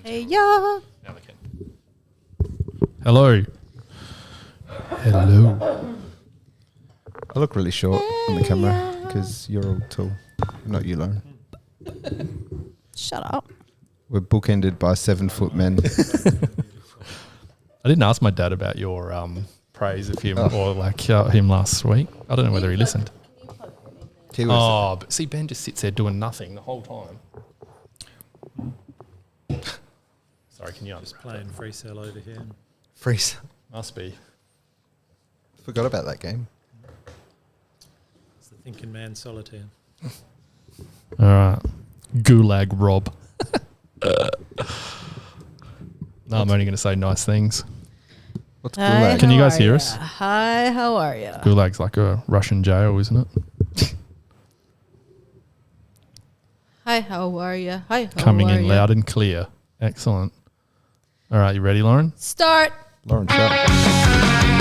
Hey, yeah. Now they can. Hello. Hello. I look really short on the camera because you're all tall. Not you, Lauren. Shut up. We're bookended by 7-foot men. I didn't ask my dad about your praise of him or like him last week. I don't know whether he listened. But see, Ben just sits there doing nothing the whole time. Sorry, can you Just playing free cell over here. Freeze. Must be. Forgot about that game. It's the thinking man solitaire. All right. Gulag Rob. No, I'm only going to say nice things. What's Hi, gulag? Can you how guys are hear ya? us? Hi, how are you? Gulag's like a Russian jail, isn't it? Hi, how are you? Hi, how Coming are in ya? loud and clear. Excellent. All right, you ready, Lauren? Start. Lauren Sharp.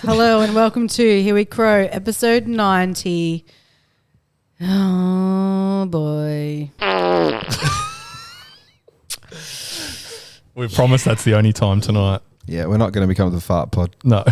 Hello and welcome to Here We Crow, episode 90. Oh, boy. We promise that's the only time tonight. Yeah, we're not going to become the fart pod. No.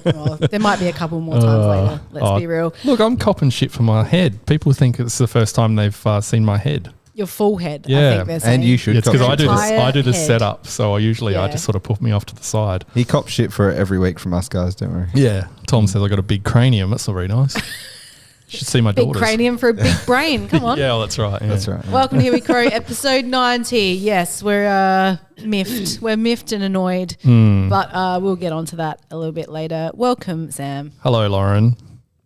Well, there might be a couple more times later. Let's be real. Look, I'm copping shit for my head. People think it's the first time they've seen my head. Your full head, I Yeah. think they're saying. And you should It's because cop I do shit. this. I do the Head. setup, so I Yeah. just sort of put me off to the side. He cops shit for it every week from us guys, don't worry. Yeah. Tom says I got a big cranium. That's not very nice. You should see my Big daughters. cranium for a big brain. Come on. Yeah, well, that's right. Yeah. That's right. yeah. Welcome to Here We Crow, episode 90. Yes, we're miffed. We're miffed and annoyed, but we'll get onto that a little bit later. Welcome, Sam, Hello, Lauren.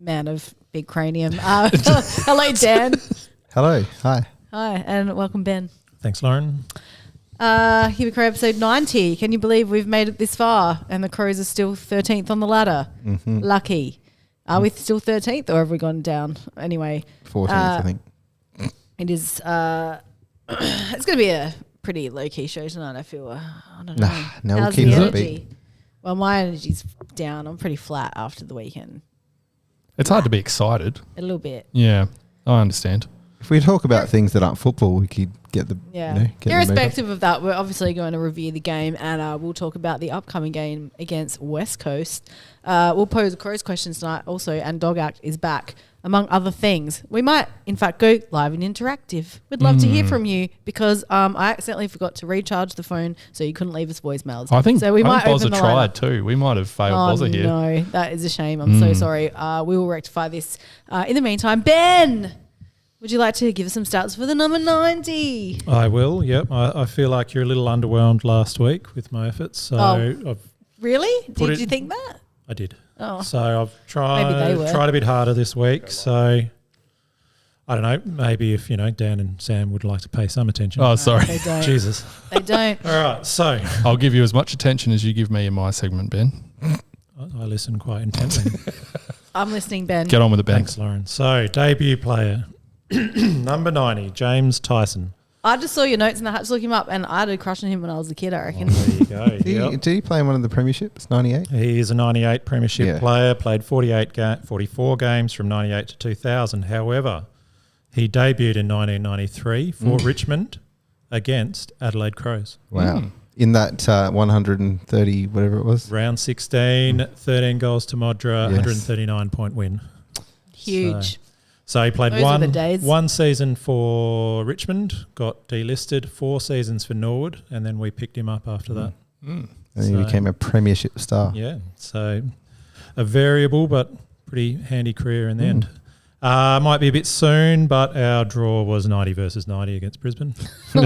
man of big cranium. Hello, Dan. Hello. Hi. Hi, and welcome, Ben. Thanks, Lauren. Here We Crow, episode 90. Can you believe we've made it this far and the Crows are still 13th on the ladder? Mm-hmm. Lucky. Are we still 13th or have we gone down? Anyway, 14th, I think. it is, it's going to be a pretty low-key show tonight, I feel. I don't know. Nah, no, we'll How's keep the it energy? Well, my energy's down. I'm pretty flat after the weekend. It's hard to be excited. A little bit. Yeah, I understand. If we talk about things that aren't football, we could get the Yeah. get the mood up. Irrespective of that, we're obviously going to review the game and we'll talk about the upcoming game against West Coast. We'll pose a Crows questions tonight also, and Dog Act is back, among other things. We might, in fact, go live and interactive. We'd love to hear from you because I accidentally forgot to recharge the phone, so you couldn't leave us voicemails. I think so. We might Bozza open the tried lineup. too. We might have failed Bozza here. No, that is a shame. I'm so sorry. We will rectify this. In the meantime, Ben, would you like to give us some stats for the number 90? I will, yep. I feel like you're a little underwhelmed last week with my efforts. So Oh. Really? Put Did it- you think that? I did. Oh. So I've Maybe they were. tried a bit harder this week. So I don't know. Maybe if, Dan and Sam would like to pay some attention. Oh, sorry. They don't. Jesus. They don't. All right. So I'll give you as much attention as you give me in my segment, Ben. I listen quite intently. I'm listening, Ben. Get on with it, Ben. Thanks, Lauren. So debut player, number 90, James Tyson. I just saw your notes and I had to look him up, and I had a crush on him when I was a kid, I reckon. There you go. Yep. Do you play in one of the premierships? 98? He is a 98 premiership Yeah. player, played 44 games from 98 to 2000. However, he debuted in 1993 for Richmond against Adelaide Crows. Wow. In that 130, whatever it was. Round 16, 13 goals to Modra, Yes. 139-point win. Huge. So he played Those were the days. one season for Richmond, got delisted, 4 seasons for Norwood, and then we picked him up after that. And he So- became a premiership star. Yeah, so a variable but pretty handy career in the end. Might be a bit soon, but our draw was 90 versus 90 against Brisbane. So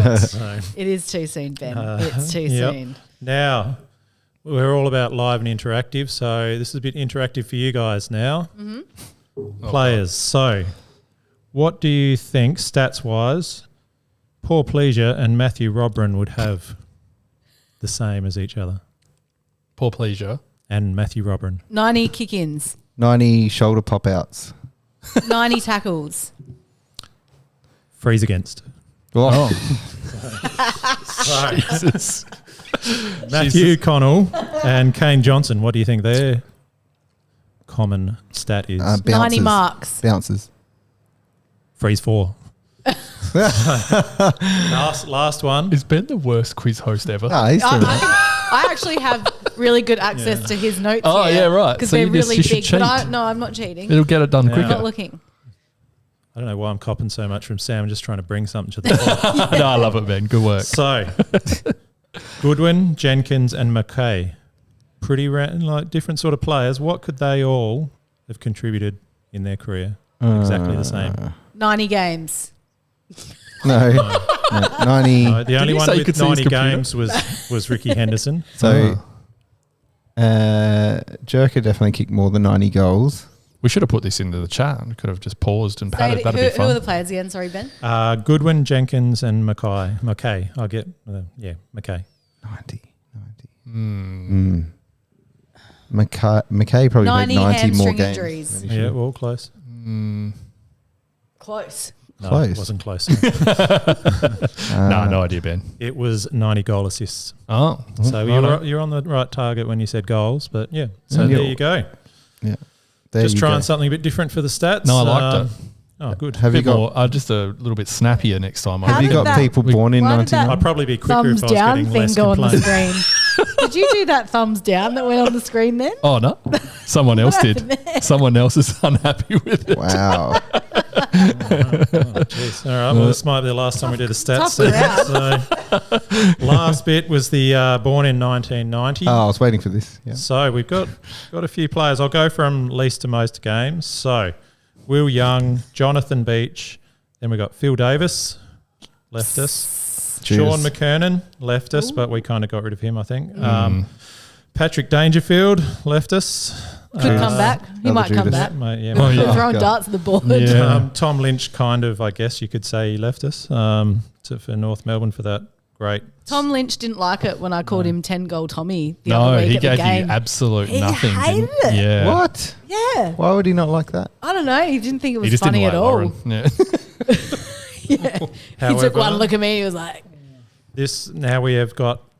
It is too soon, Ben. It's too yep. soon. now, we're all about live and interactive, so this is a bit interactive for you guys now. Players. So, what do you think, stats-wise, Paul Pleasure and Matthew Robran would have the same as each other? Poor pleasure. And Matthew Robin. 90 kick-ins. 90 shoulder pop-outs. 90 tackles. Freeze against. Oh. Jesus. Matthew Connell and Kane Johnson. What do you think their common stat is? Bounces. 90 marks. Bounces. Freeze 4. last one. Is Ben the worst quiz host ever? Ah, he's doing it. I actually have really good access to his notes. Oh, yeah, right. Because So they're you just- really you should big. cheat. But no, I'm not cheating. It'll get it done Yeah. I'm quicker. not looking. I don't know why I'm copping so much from Sam. I'm just trying to bring something to the pod. No, I love it, Ben. Good work. So, Goodwin, Jenkins, and McKay. Pretty different sort of players. What could they all have contributed in their career? Exactly the same. 90 games. No. 90. No, the only you one say you with could see his 90 computer? games was Ricky Henderson. So, Jerker definitely kicked more than 90 goals. We should have put this into the chat. We could have just paused and patted. That'd be Who fun. are the players again? Sorry, Ben. Goodwin, Jenkins, and McKay. I'll get, McKay. 90. McKay probably 90 played 90 more hamstring games. injuries. than he Yeah, should. well, close. Close. No, Close. it wasn't close. No idea, Ben. It was 90 goal assists. Oh, So you're on the right target when you said goals, but yeah. So Yeah. there you go. Yeah. There Just you trying go. something a bit different for the stats. No, I liked it. Oh, good. Have you bit got more, just a little bit snappier next time. How Have you did got that- people born in why did that 99? I'd probably be quicker Thumbs if I was down getting thing less go on the complaints. screen. Did you do that thumbs down that went on the screen then? Oh, no. Someone else did. happened there? Someone else is unhappy with it. Wow. Jeez. All right. Well, this might be the last time we do the stats. Tough So, last bit was the born in 1990. Oh, I was waiting for this. Yeah. So we've got a few players. I'll go from least to most games. So Will Young, Jonathan Beach. Then we got Phil Davis, left us. Cheers. Sean McKernan, left us, but we kind of got rid of him, I think. Patrick Dangerfield, left us. Could come back. He another might come Judas. back. Yeah, Oh, yeah. Throwing God. darts at the board. Yeah. Tom Lynch, kind of, I guess you could say he left us for North Melbourne for that great. Tom Lynch didn't like it when I called him 10-goal Tommy the No, other week he at the gave game. you absolute He nothing. hated didn't- it. Yeah. What? Yeah. Why would he not like that? I don't know. He didn't think it He was just funny didn't at like all. Lauren. Yeah. Yeah. He However, took one look at me. He was like,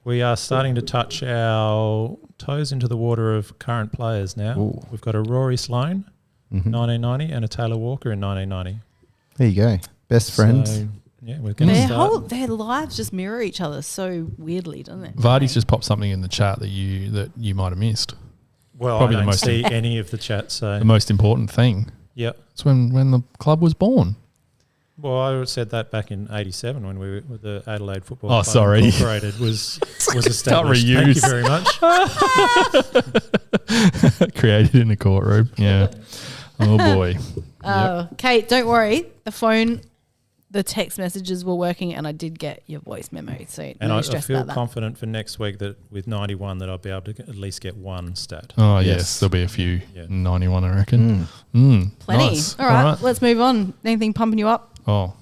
we are starting to touch our toes into the water of current players now. Ooh. We've got a Rory Sloane, 1990, and a Taylor Walker in 1990. There you go. Best friends. So, yeah, we're going to start. their lives just mirror each other so weirdly, doesn't it? Vardy's just popped something in the chat that you might have missed. Well, probably I the don't most- see any of the chat, so The most important thing. yeah. It's when the club was born. Well, I said that back in '87 when we were the Adelaide Football Oh, Club sorry. Incorporated was established. reuse. Thank you very much. Created in the courtroom. Yeah. Oh, boy. Kate, don't worry. The text messages were working and I did get your voice memo. So And no I stress feel about that. confident for next week that with 91 that I'll be able to at least get one stat. Oh, yes. There'll be a few. Yeah. 91, I reckon. Plenty. Nice. All right, let's move on. Anything pumping you up? Oh,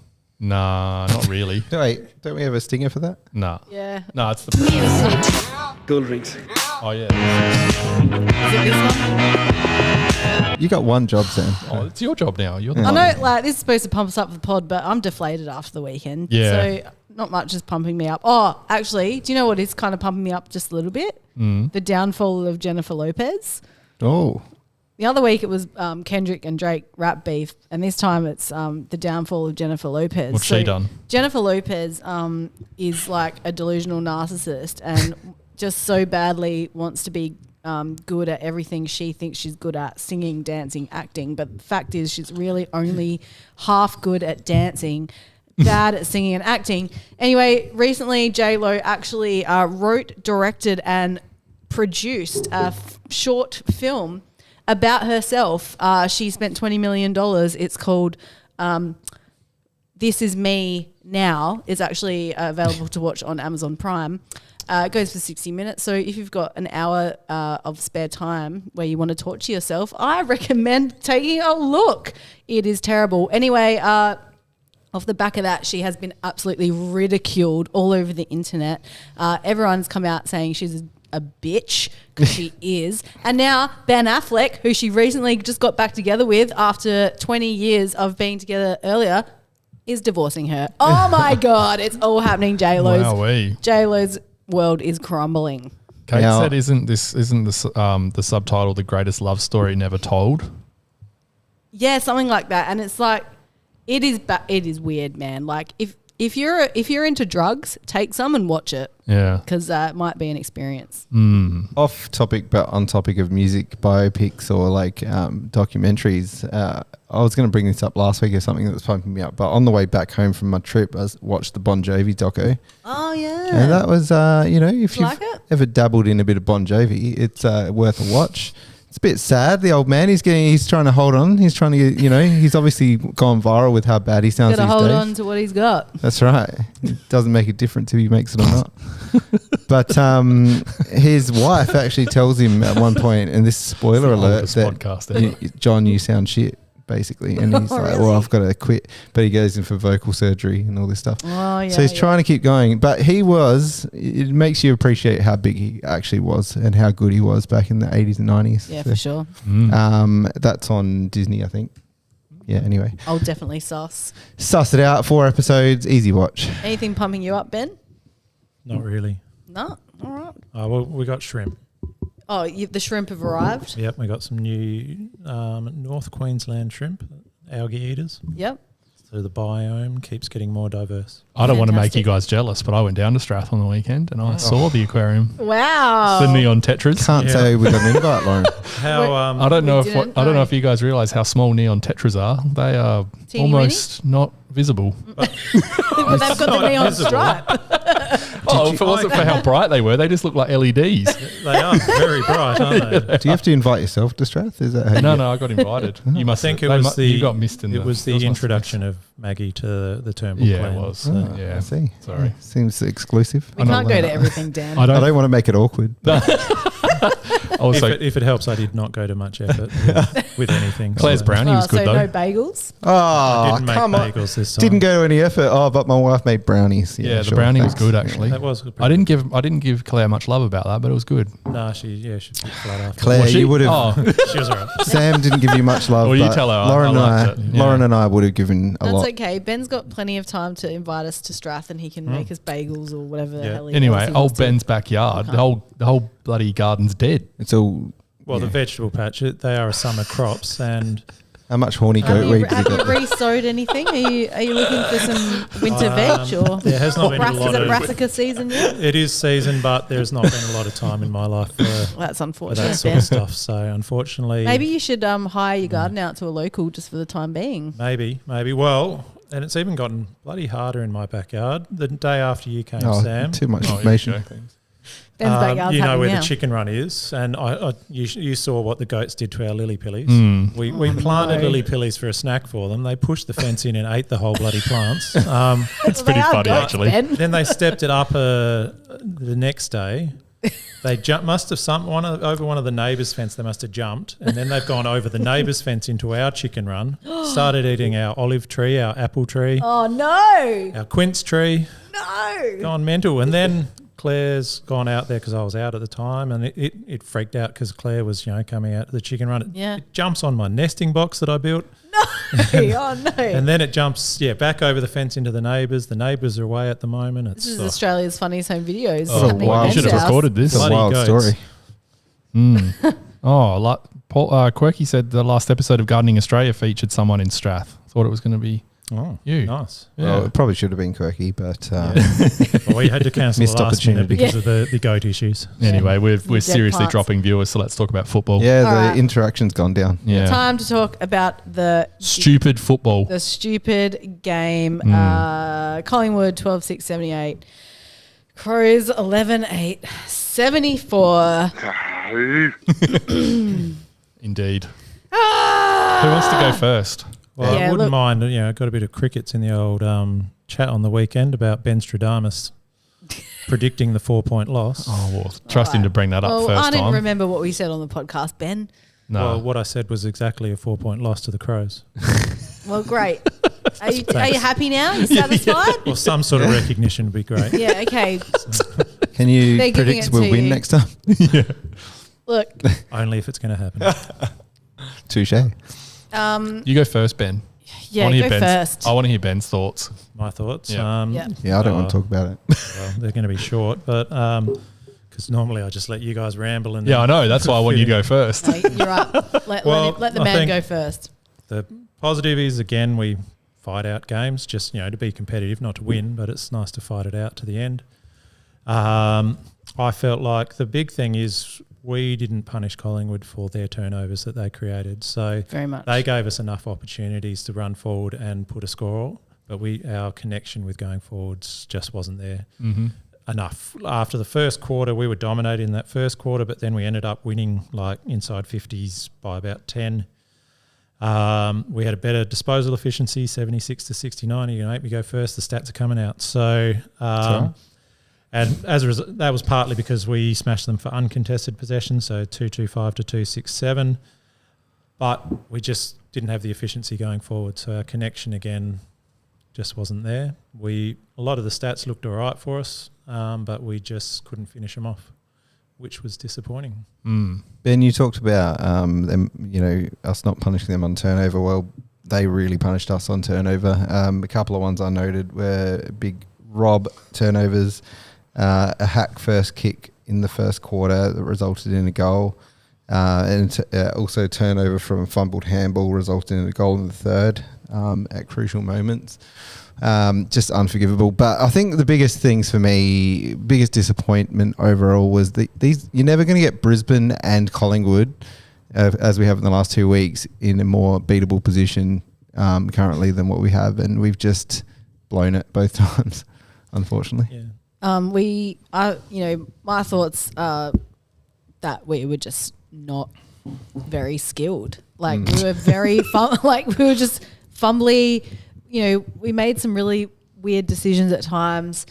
nah, not really. Wait, don't we have a stinger for that? Nah. Yeah. No, it's the Cool drinks. Oh, yeah. Is it this one? You got one job, Sam. Oh, it's your job now. You're the I one. know, like, this is supposed to pump us up for the pod, but I'm deflated after the weekend. Yeah. So not much is pumping me up. Oh, actually, do you know what is kind of pumping me up just a little bit? The downfall of Jennifer Lopez. Oh. The other week it was Kendrick and Drake rap beef, and this time it's the downfall of Jennifer Lopez. What's she done? Jennifer Lopez is like a delusional narcissist and just so badly wants to be good at everything she thinks she's good at, singing, dancing, acting. But the fact is she's really only half good at dancing, bad at singing and acting. Anyway, recently J-Lo actually wrote, directed and produced a short film about herself. She spent $20 million. It's called This Is Me Now. It's actually available to watch on Amazon Prime. It goes for 60 minutes. So if you've got an hour of spare time where you want to torture yourself, I recommend taking a look. It is terrible. Anyway, off the back of that, she has been absolutely ridiculed all over the internet. Everyone's come out saying she's a bitch, because she is. And now Ben Affleck, who she recently just got back together with after 20 years of being together earlier, is divorcing her. Oh my God, it's all happening. J-Lo's world is crumbling. Kate said, isn't the subtitle "The Greatest Love Story Never Told"? Yeah, something like that. And it's like, it is weird, man. Like if you're into drugs, take some and watch it. Yeah, because it might be an experience. Off topic, but on topic of music biopics or like documentaries. I was going to bring this up last week or something that was pumping me up, but on the way back home from my trip, I watched the Bon Jovi doco. Oh yeah, and that was if you've like ever dabbled in a bit of Bon Jovi, it's worth a watch. It's a bit sad. The old man, he's trying to hold on. He's trying to get, he's obviously gone viral with how bad he sounds these days. Got to hold on to what he's got. That's right. It doesn't make a difference if he makes it or not. But his wife actually tells him at one point, and this is spoiler alert, that John, you sound shit, basically. And he's like, really? well, I've got to quit. But he goes in for vocal surgery and all this stuff. Oh, yeah, so he's trying to keep going. But it makes you appreciate how big he actually was and how good he was back in the 80s and 90s. Yeah, so, for sure. That's on Disney, I think. Yeah, anyway. I'll definitely suss it out. 4 episodes, easy watch. Anything pumping you up, Ben? Not really. No? All right. Well, we got shrimp. Oh, the shrimp have arrived? Yep, we got some new North Queensland shrimp, algae eaters. Yep. So the biome keeps getting more diverse. I don't want to make you guys jealous, but I went down to Strath on the weekend and I saw the aquarium. Wow. The neon tetras. Can't say with an invite, Lauren. I don't know if you guys realise how small neon tetras are. They are almost not visible. But they've got the neon stripe. If it wasn't for how bright they were, they just look like LEDs. They are very bright, aren't they? Do you have to invite yourself to Strath? Is that No, I got invited. You must think it was you got missed in it was the introduction of Maggie to the Turnbull clan. Yeah, it was. Yeah, I see. Sorry. Seems exclusive. We can't go to everything, Dan. I don't want to make it awkward. If it helps, I did not go to much effort with anything. Claire's brownie was good, so though. no bagels? I didn't make bagels this time. Didn't go to any effort. But my wife made brownies. Yeah, the brownie was good, actually. That was good. I didn't give Claire much love about that, but it was good. No, she picked flat after. Claire, you would have. She was alright. Sam didn't give you much love. Well, you tell her. Lauren and I would have given a lot. That's okay. Ben's got plenty of time to invite us to Strath, and he can make us bagels or whatever the hell he Anyway, wants to. Ben's backyard, the whole bloody garden's dead. It's all. Well, the vegetable patch, they are a summer crops, and how much horny goat weed have you re-sowed anything? Are you looking for some winter veg or? There has not been a lot of of brassica season yet. It is season, but there's not been a lot of time in my life for that's unfortunate. that sort of stuff. So unfortunately, maybe you should hire your garden out to a local just for the time being. Maybe. Well, and it's even gotten bloody harder in my backyard. The day after you came, Sam. Too much information. Ben's backyard's you know where now. the chicken run is, and you saw what the goats did to our lily pillies. We planted lily pillies for a snack for them. They pushed the fence in and ate the whole bloody plants. It's pretty funny, actually. Then they stepped it up the next day. They must have over one of the neighbours' fence. They must have jumped, and then they've gone over the neighbour's fence into our chicken run. Started eating our olive tree, our apple tree. Oh no! Our quince tree. No. Gone mental, and then Claire's gone out there because I was out at the time, and it freaked out because Claire was coming out to the chicken run. It jumps on my nesting box that I built. No, oh no! And then it jumps back over the fence into the neighbours. The neighbours are away at the moment. This is Australia's Funniest Home Videos. I should have recorded this. It's a wild story. Paul Quirky said the last episode of Gardening Australia featured someone in Strath. Thought it was going to be you. Nice. Yeah. Well, it probably should have been quirky, but well, we had to cancel missed the last minute opportunity because of the goat issues. Anyway, we're seriously parts. dropping viewers, so let's talk about football. Yeah, All right. interaction's gone down. Yeah. Time to talk about the stupid football. The stupid game. Collingwood 12-6-78. Crows 11-8. 74. Indeed. Who wants to go first? Well, I wouldn't mind. I got a bit of crickets in the old chat on the weekend about Ben Stradamus predicting the 4-point loss. Oh, well, trust him to bring that up first I didn't time. remember what we said on the podcast, Ben. No. Well, what I said was exactly a 4-point loss to the Crows. Well, great. Are you happy now? You satisfied? Well, some sort of recognition would be great. Yeah, okay. Can you They're giving predict it we'll to win you. next time? Yeah. Look, Only if it's going to happen. Touche. You go first, Ben. yeah, I wanna hear go Ben's- first. I want to hear Ben's thoughts. My thoughts. Yeah. Yeah. Yeah, I don't want to talk about it. Well, they're going to be short, but because normally I just let you guys ramble. And Yeah, I know. That's why I want you to go first. No, you're right. Let the I man think go first. The positive is, again, we fight out games just, to be competitive, not to win, but it's nice to fight it out to the end. I felt like the big thing is we didn't punish Collingwood for their turnovers that they created. So Very much. they gave us enough opportunities to run forward and put a score, but our connection with going forwards just wasn't there enough. After the first quarter, we were dominating that first quarter, but then we ended up winning like inside 50s by about 10. We had a better disposal efficiency, 76 to 69. You make me go first. The stats are coming out. So, and as a result, that was partly because we smashed them for uncontested possession, so 225 to 267. But we just didn't have the efficiency going forward. So our connection again just wasn't there. A lot of the stats looked all right for us, but we just couldn't finish them off, which was disappointing. Ben, you talked about them, us not punishing them on turnover. Well, they really punished us on turnover. A couple of ones I noted were big ROB turnovers, a hack first kick in the first quarter that resulted in a goal, and also turnover from a fumbled handball resulting in a goal in the third at crucial moments. Just unforgivable. But I think the biggest things for me, biggest disappointment overall was these. You're never going to get Brisbane and Collingwood, as we have in the last 2 weeks, in a more beatable position currently than what we have, and we've just blown it both times, unfortunately. Yeah. My thoughts are that we were just not very skilled. Like we were very we were just fumbly. We made some really weird decisions at times,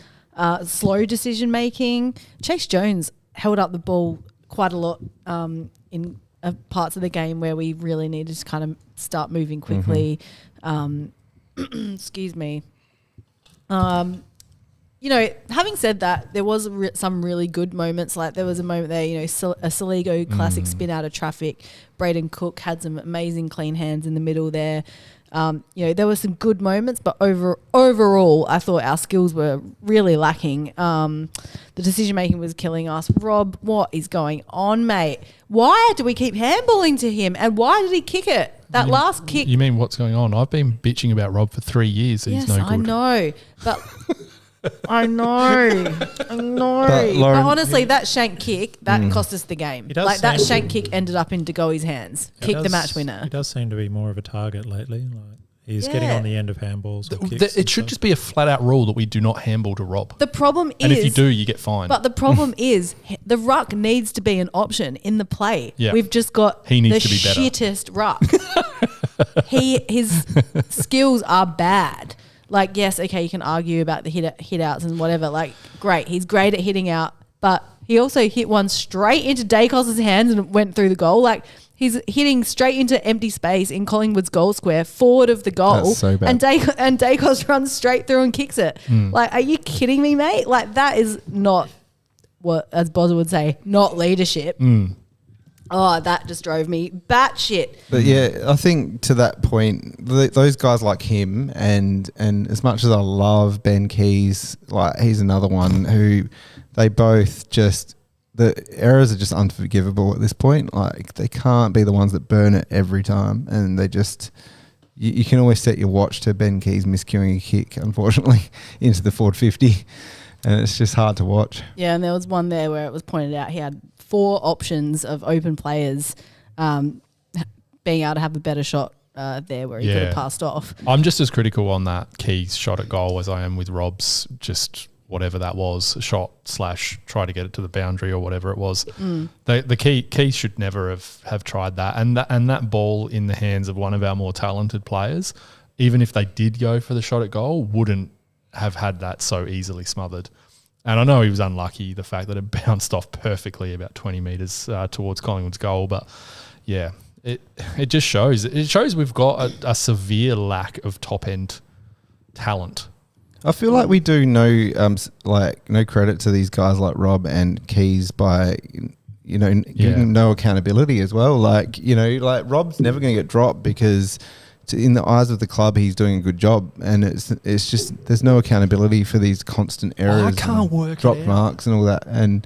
slow decision making. Chase Jones held up the ball quite a lot in parts of the game where we really needed to kind of start moving quickly. Excuse me. Having said that, there was some really good moments. Like there was a moment there, a Saligo classic spin out of traffic. Braden Cook had some amazing clean hands in the middle there. There were some good moments, but overall, I thought our skills were really lacking. The decision making was killing us. Rob, what is going on, mate? Why do we keep handballing to him? And why did he kick it? That last kick. You mean what's going on? I've been bitching about Rob for 3 years. He's no good. I know, but I know. But But honestly, that shank kick, that cost us the game. does That seem- shank kick ended up in De Goey's hands. Kick the match winner. He does seem to be more of a target lately. Like he's getting on the end of handballs. or kicks It and should stuff. just be a flat out rule that we do not handball to Rob. The problem is, And if you do, you get fined. but the problem is, the ruck needs to be an option in the play. Yeah. We've just got He needs the to be better. shittest ruck. His skills are bad. Like, yes, okay, you can argue about the hit outs and whatever. Like, great, he's great at hitting out, but he also hit one straight into Dacos's hands and went through the goal. Like, he's hitting straight into empty space in Collingwood's goal square, forward of the goal. That's so bad. And Dacos runs straight through and kicks it. Like, are you kidding me, mate? Like, that is not what, as Bozza would say, not leadership. Oh, that just drove me batshit. But yeah, I think to that point, those guys like him, and as much as I love Ben Keys, like he's another one who they both just, the errors are just unforgivable at this point. Like they can't be the ones that burn it every time, and they just, you can always set your watch to Ben Keys miscuing a kick, unfortunately, into the forward 50, and it's just hard to watch. Yeah, and there was one there where it was pointed out he had 4 options of open players being able to have a better shot there where he could have passed off. I'm just as critical on that Keys shot at goal as I am with Rob's just whatever that was, shot / try to get it to the boundary or whatever it was. The Keys should never have tried that. And that ball in the hands of one of our more talented players, even if they did go for the shot at goal, wouldn't have had that so easily smothered. And I know he was unlucky, the fact that it bounced off perfectly about 20 metres towards Collingwood's goal. But, yeah, it just shows. It shows we've got a severe lack of top-end talent. I feel like we do no credit to these guys like Rob and Keys by giving them no accountability as well. Like Rob's never going to get dropped because in the eyes of the club he's doing a good job, and it's just there's no accountability for these constant errors. I can't work drop marks and all that, and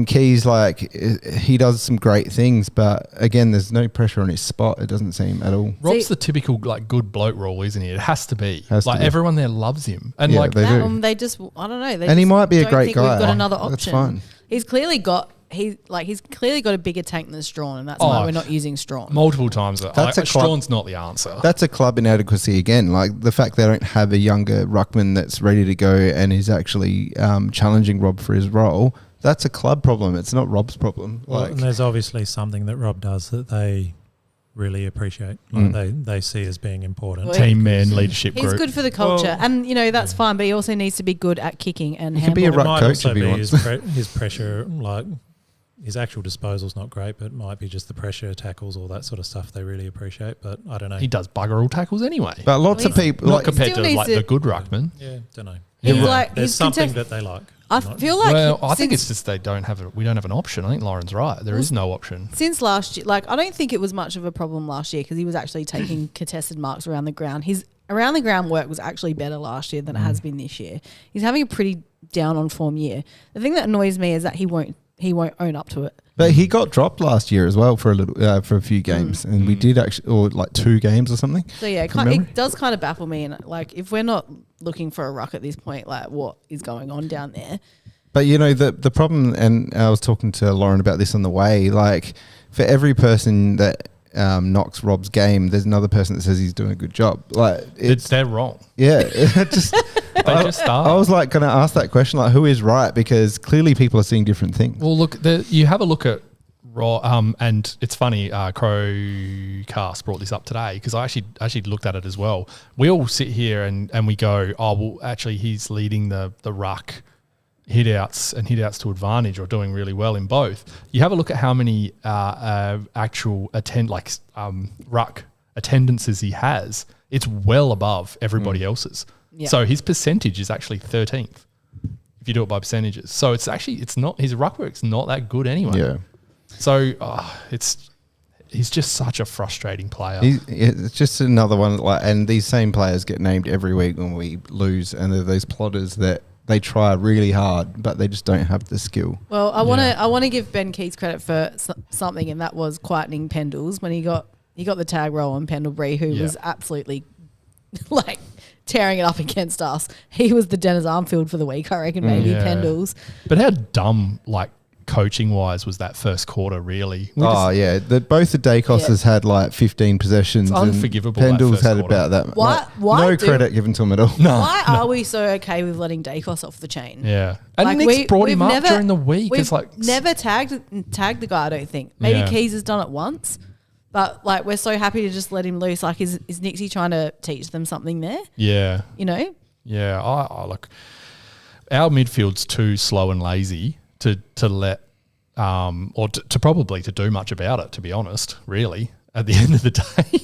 Keys he does some great things, but again there's no pressure on his spot. It doesn't seem at all. Rob's the typical good bloke role, isn't he? It has to be. Everyone there loves him, and they just I don't know. He might be a great guy. We've got another option. That's fine. He's clearly got a bigger tank than Strawn, and that's why we're not using Strawn. Multiple times. Strawn's not the answer. That's a club inadequacy again. Like the fact they don't have a younger ruckman that's ready to go and is actually challenging Rob for his role. That's a club problem. It's not Rob's problem. And there's obviously something that Rob does that they really appreciate. They see as being important. Team man leadership group. He's good for the culture, and that's fine. But he also needs to be good at kicking and handball. He can be a ruck coach if he wants. His pressure, his actual disposal's not great, but it might be just the pressure, tackles, all that sort of stuff they really appreciate. But I don't know. He does bugger all tackles anyway. But lots of people, not compared to the good ruckman. Yeah, don't know. There's something that they like. I feel like I think it's just we don't have an option. I think Lauren's right. There is no option. Since last year, I don't think it was much of a problem last year because he was actually taking contested marks around the ground. His around the ground work was actually better last year than it has been this year. He's having a pretty down on form year. The thing that annoys me is that he won't own up to it. But he got dropped last year as well for a few games, and we did actually, or 2 games or something. So yeah, it does kind of baffle me. And if we're not looking for a ruck at this point, what is going on down there? But the problem, and I was talking to Lauren about this on the way. For every person that knocks Rob's game, there's another person that says he's doing a good job. They're wrong. Yeah, I was going to ask that question, who is right? Because clearly people are seeing different things. Well, look, you have a look at and it's funny. Crowcast brought this up today because I actually looked at it as well. We all sit here and we go, oh well, actually he's leading the ruck hit-outs and hit-outs to advantage, or doing really well in both. You have a look at how many actual ruck attendances he has. It's well above everybody else's. Yeah. So his percentage is actually 13th if you do it by percentages. So it's not, his ruck work's not that good anyway. Yeah. So he's just such a frustrating player. It's just another one, and these same players get named every week when we lose, and they're those plotters that they try really hard, but they just don't have the skill. Well, I want to give Ben Keats credit for something, and that was quietening Pendles when he got the tag roll on Pendlebury, who was absolutely tearing it up against us. He was the Dennis Armfield for the week, I reckon. Maybe Pendles. But how dumb, coaching wise, was that first quarter? Really? Both the Dacoses had 15 possessions. It's unforgivable. Pendles had about that. Why no credit given to him at all. Why are we so okay with letting Dacos off the chain? Yeah, and Nick's brought him up during the week. We've never tagged the guy. I don't think. Maybe Keys has done it once, but we're so happy to just let him loose. Is Nixie trying to teach them something there? Yeah, Yeah, I look. Our midfield's too slow and lazy to let or to probably to do much about it, to be honest, really, at the end of the day.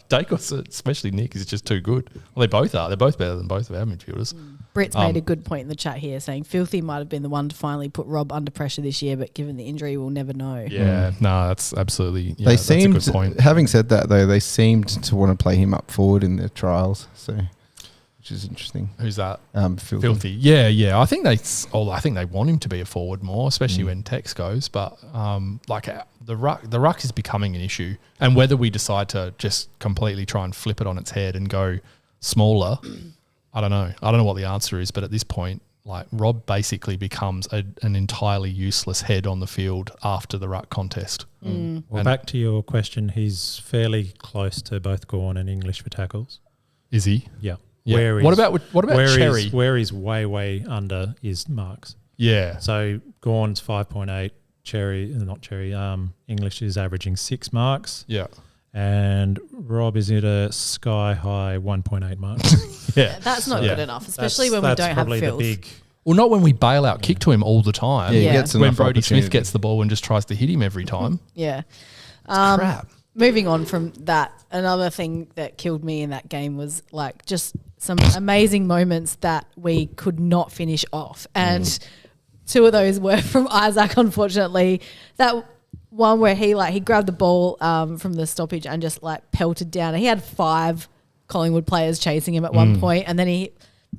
Dacos, especially Nick, is just too good. Well, they both are. They're both better than both of our midfielders. Britt's made a good point in the chat here, saying Filthy might have been the one to finally put Rob under pressure this year, but given the injury, we'll never know. Yeah, no, that's absolutely, that's a good point. Having said that, though, they seemed to want to play him up forward in their trials, which is interesting. Who's that? Filthy. Yeah. I think they want him to be a forward more, especially when Tex goes. But the ruck is becoming an issue, and whether we decide to just completely try and flip it on its head and go smaller, I don't know. I don't know what the answer is, but at this point, Rob basically becomes an entirely useless head on the field after the ruck contest. Well, back to your question, he's fairly close to both Gawn and English for tackles. Is he? Yeah. Yeah. What about Cherry? Where he's way under is marks. Yeah. So Gawn's 5.8. English is averaging 6 marks. Yeah. And Rob is at a sky high 1.8 marks. Yeah. That's not good enough, especially when we don't have filth. Well, not when we bail out kick to him all the time. Yeah. When Brody Smith gets the ball and just tries to hit him every time. Yeah. It's crap. moving on from that, another thing that killed me in that game was like just some amazing moments that we could not finish off. And two of those were from Isaac, unfortunately. That one where he grabbed the ball from the stoppage and just like pelted down. And he had 5 Collingwood players chasing him at one point, and then he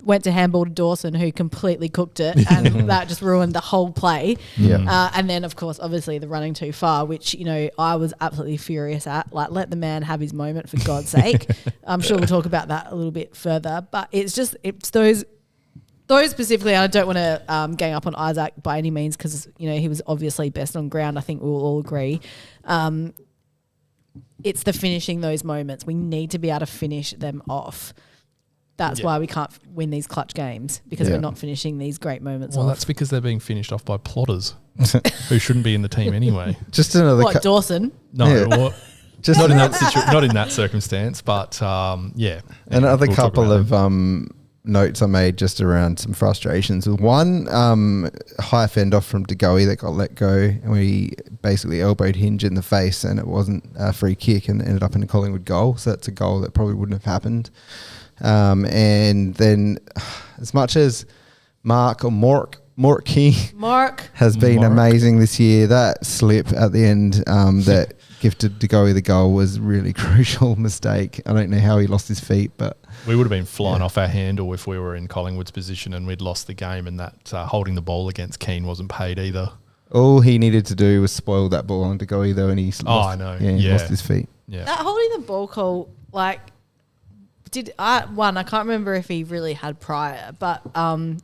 went to handball to Dawson, who completely cooked it, and that just ruined the whole play. And then, of course, obviously the running too far, which, you know, I was absolutely furious at. Like, let the man have his moment, for God's sake. I'm sure we'll talk about that a little bit further, but it's those specifically. I don't want to gang up on Isaac by any means, because, you know, he was obviously best on ground. I think we'll all agree. It's the finishing those moments. We need to be able to finish them off. That's why we can't win these clutch games, because we're not finishing these great moments off. Well, that's because they're being finished off by plotters who shouldn't be in the team anyway. Just another Dawson? No, just not in that not in that circumstance, but Another couple of notes I made just around some frustrations. One, high fend off from DeGoey that got let go, and we basically elbowed Hinge in the face, and it wasn't a free kick and ended up in a Collingwood goal. So that's a goal that probably wouldn't have happened. And then, as much as Mark has been amazing this year, that slip at the end that gifted DeGoey the goal was really crucial mistake. I don't know how he lost his feet, but we would have been flying off our handle if we were in Collingwood's position and we'd lost the game, and that holding the ball against Keane wasn't paid either. All he needed to do was spoil that ball on DeGoey though, and he lost his feet. Yeah, that holding the ball call, like, I can't remember if he really had prior, but someone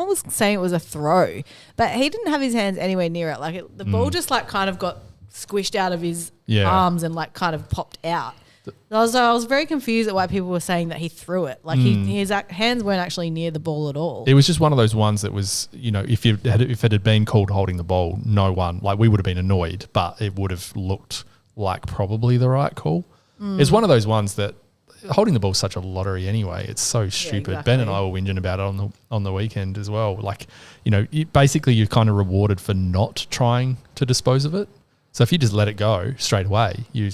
was saying it was a throw, but he didn't have his hands anywhere near it. Like the ball just like kind of got squished out of his arms and like kind of popped out. I was very confused at why people were saying that he threw it. Like his hands weren't actually near the ball at all. It was just one of those ones that was, you know, if it had been called holding the ball, no one, like, we would have been annoyed, but it would have looked like probably the right call. It's one of those ones that holding the ball is such a lottery anyway. It's so stupid. Exactly. Ben and I were whinging about it on the weekend as well. Like, you know, you're kind of rewarded for not trying to dispose of it. So if you just let it go straight away, you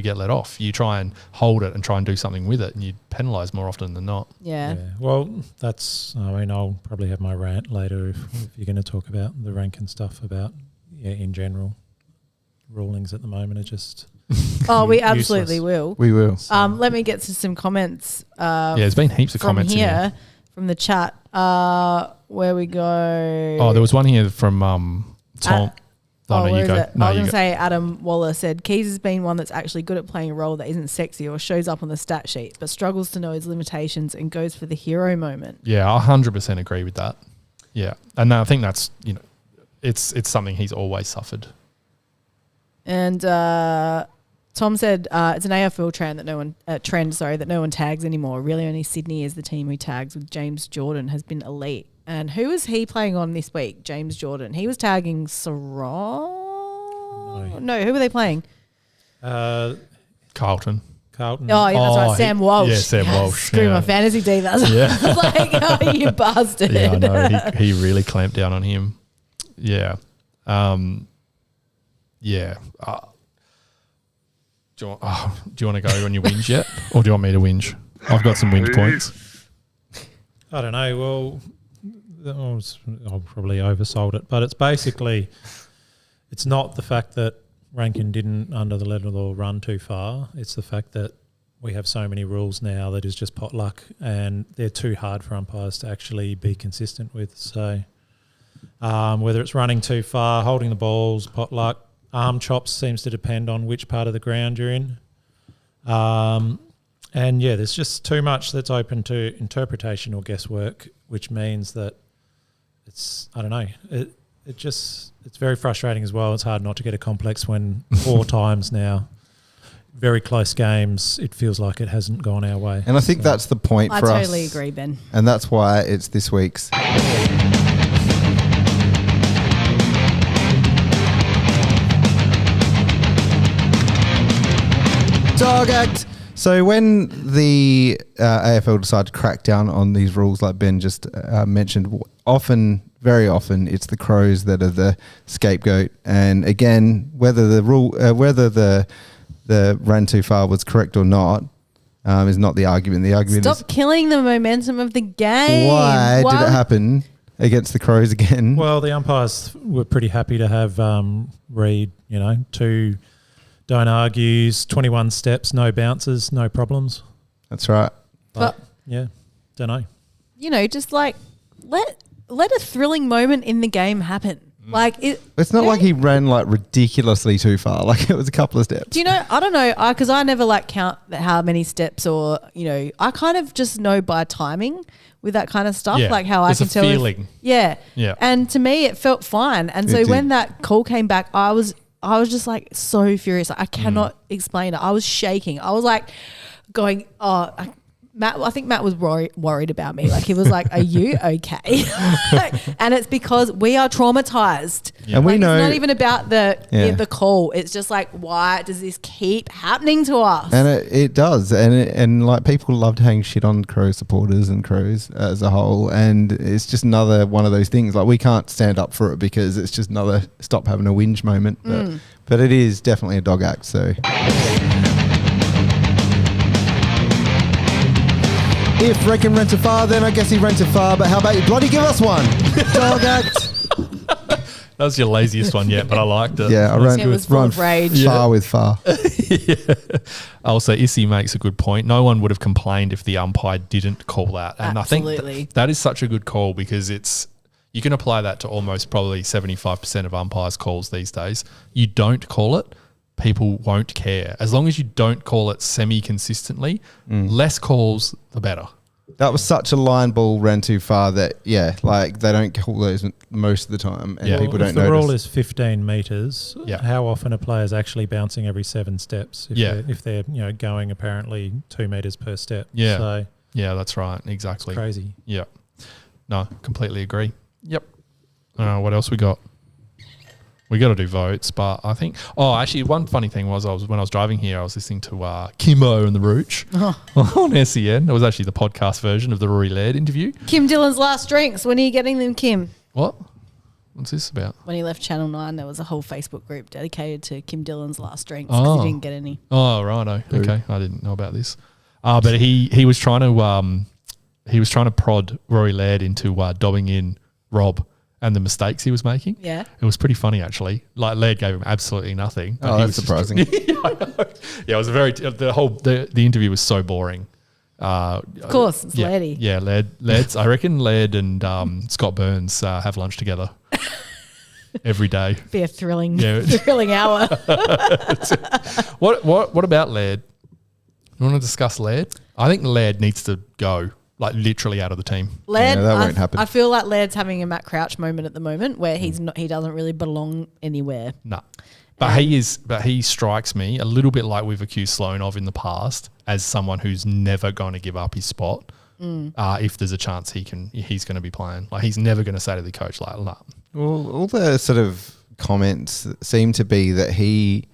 get let off. You try and hold it and try and do something with it, and you penalise more often than not. Yeah. Well, I'll probably have my rant later if you're going to talk about the rank and stuff about, in general. Rulings at the moment are just... we absolutely will. We will. Let me get to some comments. There's been heaps of comments from here from the chat. Where we go? Oh, there was one here from Tom. You go. I was going to say Adam Waller said Keys has been one that's actually good at playing a role that isn't sexy or shows up on the stat sheet, but struggles to know his limitations and goes for the hero moment. Yeah, I 100% agree with that. Yeah, and I think that's, you know, it's something he's always suffered. And Tom said it's an AFL trend that no one tags anymore. Really, only Sydney is the team who tags, with James Jordan has been elite. And who was he playing on this week? James Jordan. He was tagging Sarong. No, who were they playing? Carlton. Oh, yeah, that's right. Sam Walsh. Yeah, Sam Walsh. Screw my fantasy divas. Yeah. I was like, oh, you bastard. Yeah, I know. He really clamped down on him. Yeah. Yeah. Do you want to go on your whinge yet? Or do you want me to whinge? I've got some whinge points. I don't know. Well, I'll probably oversold it. But it's basically, it's not the fact that Rankin didn't, under the letter of the law, run too far. It's the fact that we have so many rules now that is just potluck, and they're too hard for umpires to actually be consistent with. So whether it's running too far, holding the balls, potluck, arm chops seems to depend on which part of the ground you're in. And there's just too much that's open to interpretation or guesswork, which means that it's very frustrating as well. It's hard not to get a complex when 4 times now, very close games, it feels like it hasn't gone our way. And I think that's the point for us. I totally agree, Ben. And that's why it's this week's Dog Act. So when the AFL decided to crack down on these rules, like Ben just mentioned, often very often it's the Crows that are the scapegoat. And again, whether the ran too far was correct or not is not the argument. The argument is stop killing the momentum of the game. Why did it happen against the Crows again? Well, the umpires were pretty happy to have Reid, 2 don't argues, 21 steps, no bounces, no problems. That's right. But yeah, don't know. Just like let a thrilling moment in the game happen. Like it's not like he ran like ridiculously too far. Like it was a couple of steps. Do you know? I don't know. Because I never like count how many steps, or I kind of just know by timing with that kind of stuff. Yeah. Like how I can tell. Feeling. Yeah. And to me, it felt fine. And so when that call came back, I was just like so furious. Like, I cannot explain it. I was shaking. I was like going, Matt, I think Matt was worried about me. Like he was like, "Are you okay?" And it's because we are traumatized. Yeah. And we know it's not even about the call. It's just like, why does this keep happening to us? And it does. And like people love to hang shit on Crow supporters and Crows as a whole. And it's just another one of those things. Like we can't stand up for it because it's just another stop having a whinge moment. But it is definitely a dog act. So. If Red can rent a far, then I guess he rents a far. But how about you bloody give us one? Dog act. That was your laziest one yet, but I liked it. Yeah, I ran with rage. Far with far. Yeah. Also, Issy makes a good point. No one would have complained if the umpire didn't call that. And Absolutely. I think that is such a good call because you can apply that to almost probably 75% of umpires' calls these days. You don't call it, people won't care. As long as you don't call it semi-consistently, less calls, the better. That was such a line ball ran too far that, like they don't call those most of the time and people don't if the notice. rule is 15 metres, how often are players actually bouncing every 7 steps if they're going apparently 2 metres per step? Yeah. So yeah, that's right. Exactly. It's crazy. Yeah. No, completely agree. Yep. What else we got? We got to do votes, but I think... Oh, actually, one funny thing was when I was driving here, I was listening to Kimbo and the Rooch on SEN. It was actually the podcast version of the Rory Laird interview. Kim Dillon's last drinks. When are you getting them, Kim? What? What's this about? When he left Channel 9, there was a whole Facebook group dedicated to Kim Dillon's last drinks because he didn't get any. Oh, righto. Okay, I didn't know about this. But he was trying to prod Rory Laird into dobbing in Rob and the mistakes he was making. Yeah. It was pretty funny, actually. Like, Laird gave him absolutely nothing. Oh, that's surprising. Yeah, it was the interview was so boring. Of course, it's Lairdy. Yeah, Laird's, I reckon Laird and Scott Burns have lunch together every day. Be a thrilling hour. What about Laird? You want to discuss Laird? I think Laird needs to go. Like literally out of the team. Laird, that won't happen. I feel like Laird's having a Matt Crouch moment at the moment where he doesn't really belong anywhere. No. But he strikes me a little bit like we've accused Sloan of in the past as someone who's never going to give up his spot. If there's a chance he's going to be playing. Like he's never going to say to the coach like, nah. Well, all the sort of comments seem to be that he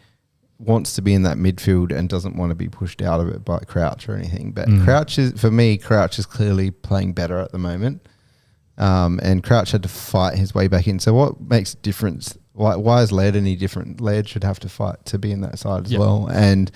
wants to be in that midfield and doesn't want to be pushed out of it by Crouch or anything. But Crouch is clearly playing better at the moment. And Crouch had to fight his way back in. So what makes a difference? Why is Laird any different? Laird should have to fight to be in that side as well. And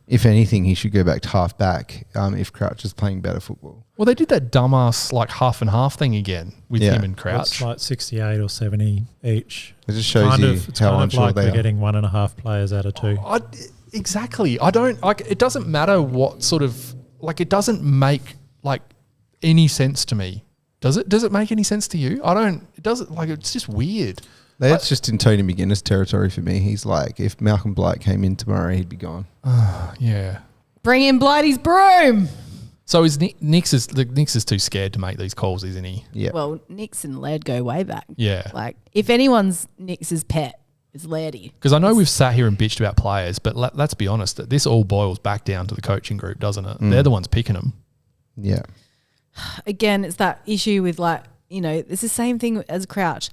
if anything, he should go back to half back if Crouch is playing better football. Well, they did that dumbass like half and half thing again with him and Crouch. It's like 68 or 70 each. It just shows It's how kind of unsure like they they're are. getting 1.5 players out of 2. Exactly. I don't like. It doesn't matter what sort of like. It doesn't make like any sense to me. Does it? Does it make any sense to you? I don't. It doesn't. Like it's just weird. That's just in Tony McGuinness territory for me. He's like, if Malcolm Blight came in tomorrow, he'd be gone. Yeah. Bring in Blighty's broom. So is Nix is too scared to make these calls, isn't he? Yeah. Well, Nix and Laird go way back. Yeah. Like if anyone's Nix's pet, it's Lairdy. Because I know we've sat here and bitched about players, but let's be honest, this all boils back down to the coaching group, doesn't it? They're the ones picking them. Yeah. Again, it's that issue with it's the same thing as Crouch.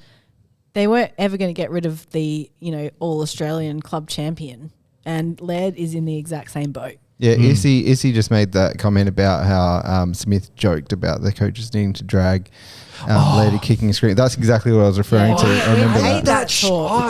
They weren't ever going to get rid of the, All-Australian club champion. And Laird is in the exact same boat. Yeah, Issy just made that comment about how Smith joked about the coaches needing to drag Lady kicking a screen. That's exactly what I was referring to. I remember that.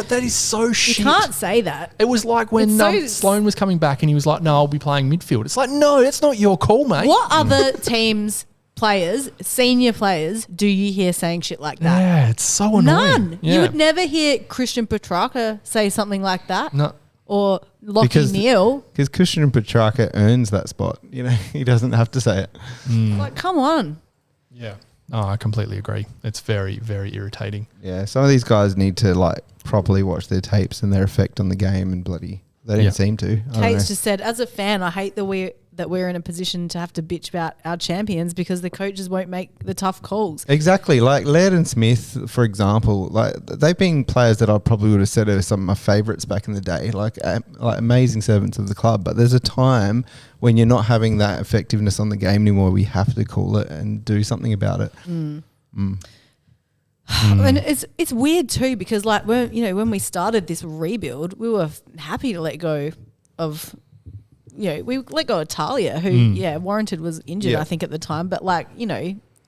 That is so shit. You can't say that. It was like when Sloan was coming back and he was like, no, I'll be playing midfield. It's like, no, that's not your call, mate. What other teams, players, senior players, do you hear saying shit like that? Yeah, it's so annoying. None. Yeah. You would never hear Christian Petrarca say something like that. No. Or Lockie Neal. Because Christian Petrarca earns that spot. You know, he doesn't have to say it. Like, come on. Yeah. Oh, I completely agree. It's very, very irritating. Yeah, some of these guys need to like properly watch their tapes and their effect on the game, and bloody they didn't seem to. Kate's just said, as a fan, I hate that we're in a position to have to bitch about our champions because the coaches won't make the tough calls. Exactly. Like Laird and Smith, for example, like they've been players that I probably would have said are some of my favourites back in the day, like amazing servants of the club. But there's a time when you're not having that effectiveness on the game anymore. We have to call it and do something about it. And it's weird too because like when we started this rebuild, we were happy to let go of. We let go of Talia, who, warranted was injured, I think, at the time. But, like,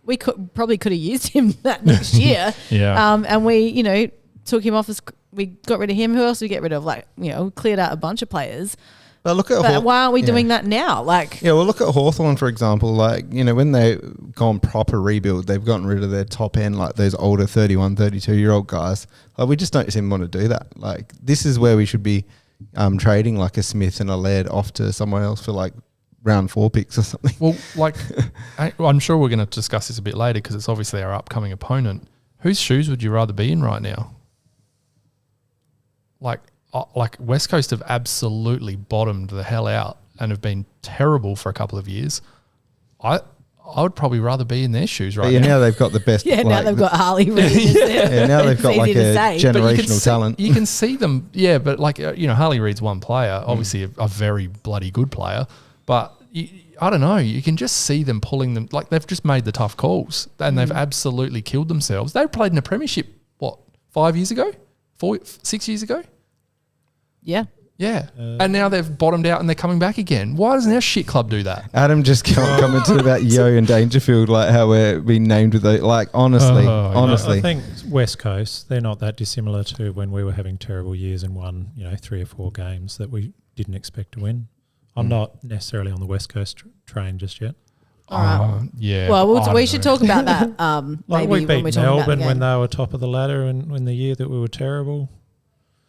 we could have used him that next year. And we, took him off we got rid of him. Who else did we get rid of? Like, cleared out a bunch of players. But why aren't we doing that now? Like, well, look at Hawthorn, for example. Like, when they've gone proper rebuild, they've gotten rid of their top end, like those older 31, 32-year-old guys. Like, we just don't seem to want to do that. Like, this is where we should be trading like a Smith and a Laird off to somewhere else for like round 4 picks or something. Well, like I'm sure we're going to discuss this a bit later because it's obviously our upcoming opponent. Whose shoes would you rather be in right now? Like West Coast have absolutely bottomed the hell out and have been terrible for a couple of years. I would probably rather be in their shoes right now. Now they've got the best. Now they've got Harley Reid. Now they've got like a generational talent. You can see them, but like, Harley Reid's one player, obviously a very bloody good player, but I don't know, you can just see them pulling them, like they've just made the tough calls and they've absolutely killed themselves. They played in a premiership, 5 years ago? 6 years ago? Yeah. Yeah. And now they've bottomed out and they're coming back again. Why doesn't our shit club do that? Adam just commented about Yo and Dangerfield, like how we're being named with the, like, honestly. I think West Coast, they're not that dissimilar to when we were having terrible years and won, 3 or 4 games that we didn't expect to win. I'm not necessarily on the West Coast train just yet. All right. Yeah. Well, we should talk about that. Like maybe we beat when we're talking about Melbourne the when they were top of the ladder and when the year that we were terrible.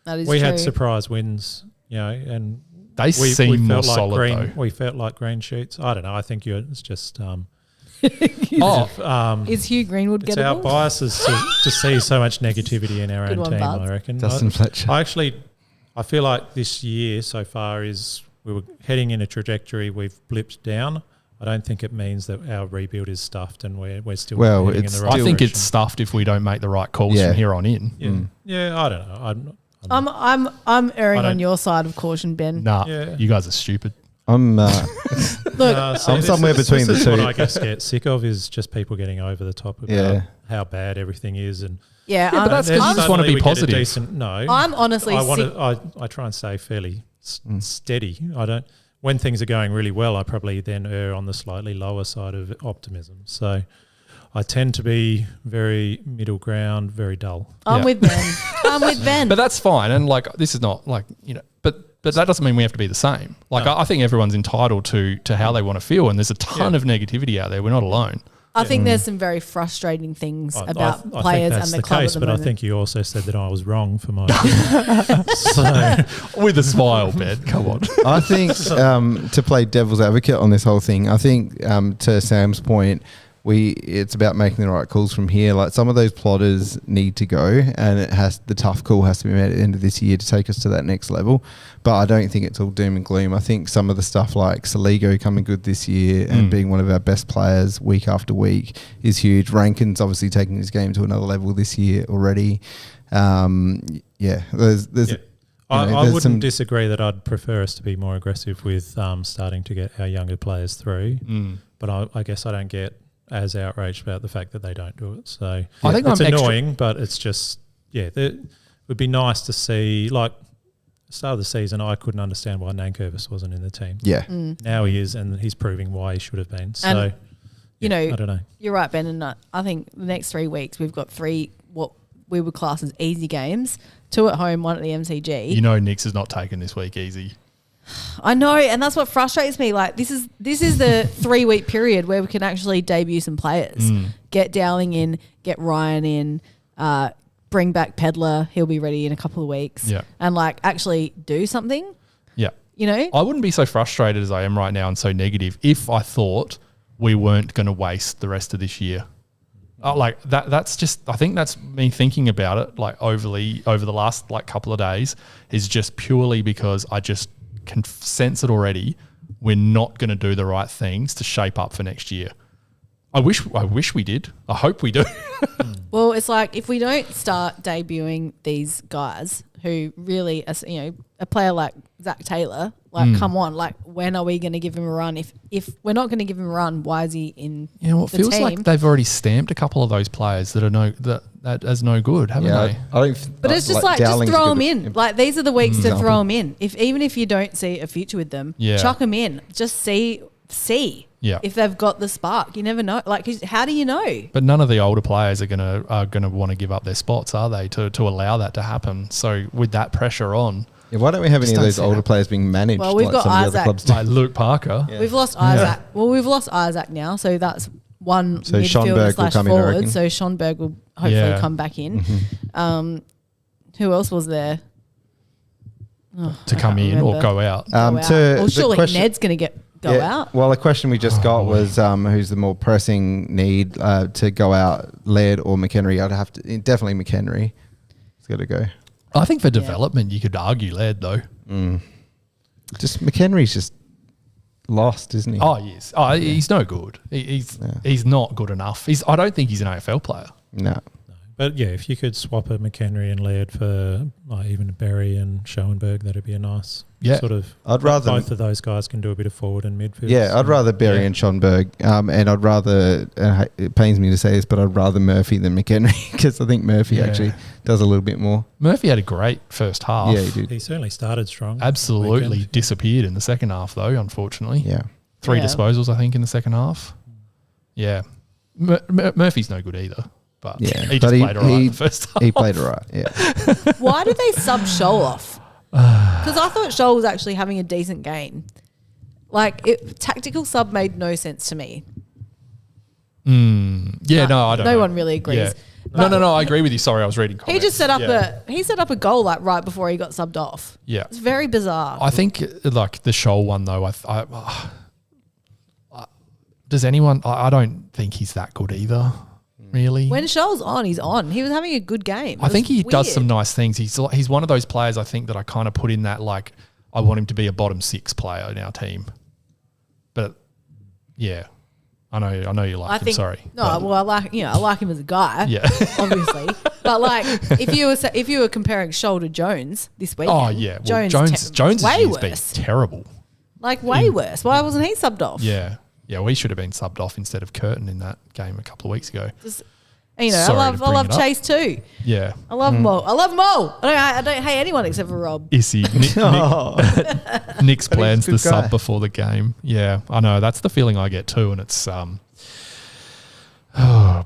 That is we true. had surprise wins, and they seem more solid though. We felt like green sheets. I don't know. I think it's just. Is Hugh Greenwood it's gettable? our biases to see so much negativity in our own team, Buzz. I reckon. Dustin Fletcher. I feel like this year so far we were heading in a trajectory, we've blipped down. I don't think it means that our rebuild is stuffed and we're still heading in the right I think direction. it's stuffed if we don't make the right calls from here on in. Yeah, yeah, I don't know. I'm erring on your side of caution, Ben. Nah, you guys are stupid. I'm Look, I'm somewhere between the two. What I guess get sick of is just people getting over the top about how bad everything is, and but that's because you just want to be positive. I'm honestly sick. I try and stay fairly steady. I don't. When things are going really well, I probably then err on the slightly lower side of optimism. So I tend to be very middle ground, very dull. I'm with Ben. But that's fine. And like, this is not like, but that doesn't mean we have to be the same. Like, I think everyone's entitled to how they want to feel. And there's a ton of negativity out there. We're not alone. I think there's some very frustrating things about players and the club at the moment. But I think you also said that I was wrong for my with a smile, Ben. Come on. I think to play devil's advocate on this whole thing, I think to Sam's point, it's about making the right calls from here. Like, some of those plotters need to go, and the tough call has to be made at the end of this year to take us to that next level. But I don't think it's all doom and gloom. I think some of the stuff like Saligo coming good this year and being one of our best players week after week is huge. Rankin's obviously taking his game to another level this year already. I wouldn't disagree that I'd prefer us to be more aggressive with starting to get our younger players through. But I guess I don't get as outraged about the fact that they don't do it. So I think it's annoying, but it's just, it would be nice to see, like, start of the season, I couldn't understand why Nankervis wasn't in the team. Yeah. Now he is, and he's proving why he should have been. So, And, I don't know. You're right, Ben, and I think the next 3 weeks we've got 3 what we would class as easy games, 2 at home, 1 at the MCG. You know, Nix is not taken this week easy. I know, and that's what frustrates me. Like this is the 3-week period where we can actually debut some players, get Dowling in, get Ryan in, bring back Pedler. He'll be ready in a couple of weeks. Yeah, and like actually do something. Yeah, you know, I wouldn't be so frustrated as I am right now and so negative if I thought we weren't going to waste the rest of this year. Like that. That's just. I think that's me thinking about it like overly over the last like couple of days is just purely because I just can sense it already. We're not going to do the right things to shape up for next year. I wish we did. I hope we do. Well, it's like if we don't start debuting these guys who really, a player like Zach Taylor, like come on, like when are we going to give him a run? If we're not going to give him a run, why is he in? It feels team? like they've already stamped a couple of those players that are that as no good, haven't they? I don't. But it's just like just throw them in. Like these are the weeks to throw them in. Even if you don't see a future with them, chuck them in. Just see. Yeah. If they've got the spark, you never know. Like, how do you know? But none of the older players are gonna want to give up their spots, are they? To allow that to happen. So with that pressure on, why don't we have any of those older players being managed? Well, we've like got some of the Isaac. other clubs do? like Luke Parker. Yeah. We've lost Isaac. Well, we've lost Isaac now, so that's one So midfielder Schonberg will come in, I forward. reckon. So Schonberg will hopefully come back in. Who else was there? To come in or go out. Well, surely Ned's going to go out. Well, a question we just got was who's the more pressing need to go out, Laird or McHenry? I'd have to definitely McHenry. It's got to go. I think for development, you could argue Laird though. Just McHenry's just lost, isn't he? Oh yes. Oh, he's no good. He's not good enough. I don't think he's an AFL player. No. But yeah, if you could swap a McHenry and Laird for even Berry and Schoenberg, that'd be a nice sort of. I'd rather both of those guys can do a bit of forward and midfield. Yeah, I'd rather Berry and Schonberg, and I'd rather. It pains me to say this, but I'd rather Murphy than McHenry because I think Murphy actually does a little bit more. Murphy had a great first half. Yeah, he did. He certainly started strong. Absolutely disappeared in the second half though. Unfortunately, Yeah. 3 disposals I think in the second half. Yeah, Murphy's no good either. But Yeah, he just played all right in the first half. He played all right, yeah. Why did they sub Shoal off? Because I thought Shoal was actually having a decent game. Like, tactical sub made no sense to me. Yeah, no, I don't know. No one really agrees. Yeah. No, I agree with you. Sorry, I was reading comments. He just set up a goal like right before he got subbed off. Yeah. It's very bizarre. I think like the Shoal one though, does anyone, I don't think he's that good either. Really? When Shoal's on, he's on. He was having a good game. I think he does some nice things. He's one of those players I think that I kind of put in that like I want him to be a bottom 6 player in our team. But yeah, I know you like him. Sorry. No, well, I like him as a guy. Yeah, obviously. But like, if you were comparing Shoal to Jones this week, oh yeah, well, Jones way has been terrible. Like way worse. Why wasn't he subbed off? Yeah, we should have been subbed off instead of Curtin in that game a couple of weeks ago. I love Chase too. Yeah, I love Mo. I love Mo. I don't hate anyone except for Rob. Issy. Nick's plans the sub before the game. Yeah, I know. That's the feeling I get too, and it's oh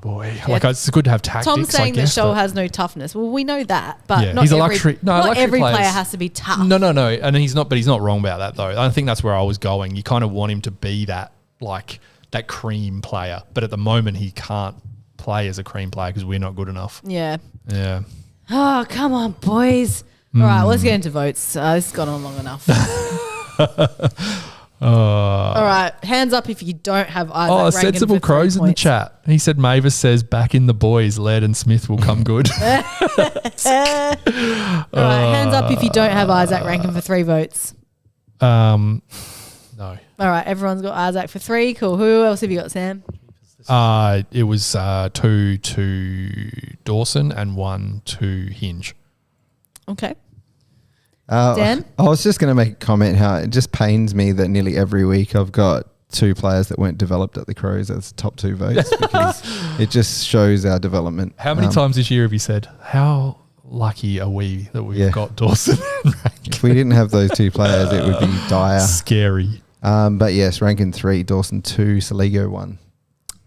boy, like it's good to have tactics. Tom's saying that Shoal has no toughness. Well, we know that, but not he's a luxury. Not every player has to be tough. No, and he's not. But he's not wrong about that though. I think that's where I was going. You kind of want him to be that. Like that cream player, but at the moment he can't play as a cream player because we're not good enough. Yeah. Oh, come on, boys. All right, let's get into votes. This has gone on long enough. All right, hands up if you don't have Isaac. Oh, Sensible Crows in the chat. He said Mavis says back in the boys, Laird and Smith will come good. All right, hands up if you don't have Isaac Rankin for 3 votes. No. All right, everyone's got Isaac for 3. Cool. Who else have you got, Sam? It was 2 to Dawson and 1 to Hinge. Okay. Dan? I was just going to make a comment how it just pains me that nearly every week I've got 2 players that weren't developed at the Crows as top 2 votes because it just shows our development. How many times this year have you said, how lucky are we that we've got Dawson and Rankin. If we didn't have those two players, it would be dire. Scary. But yes, Rankin 3, Dawson 2, Saligo 1.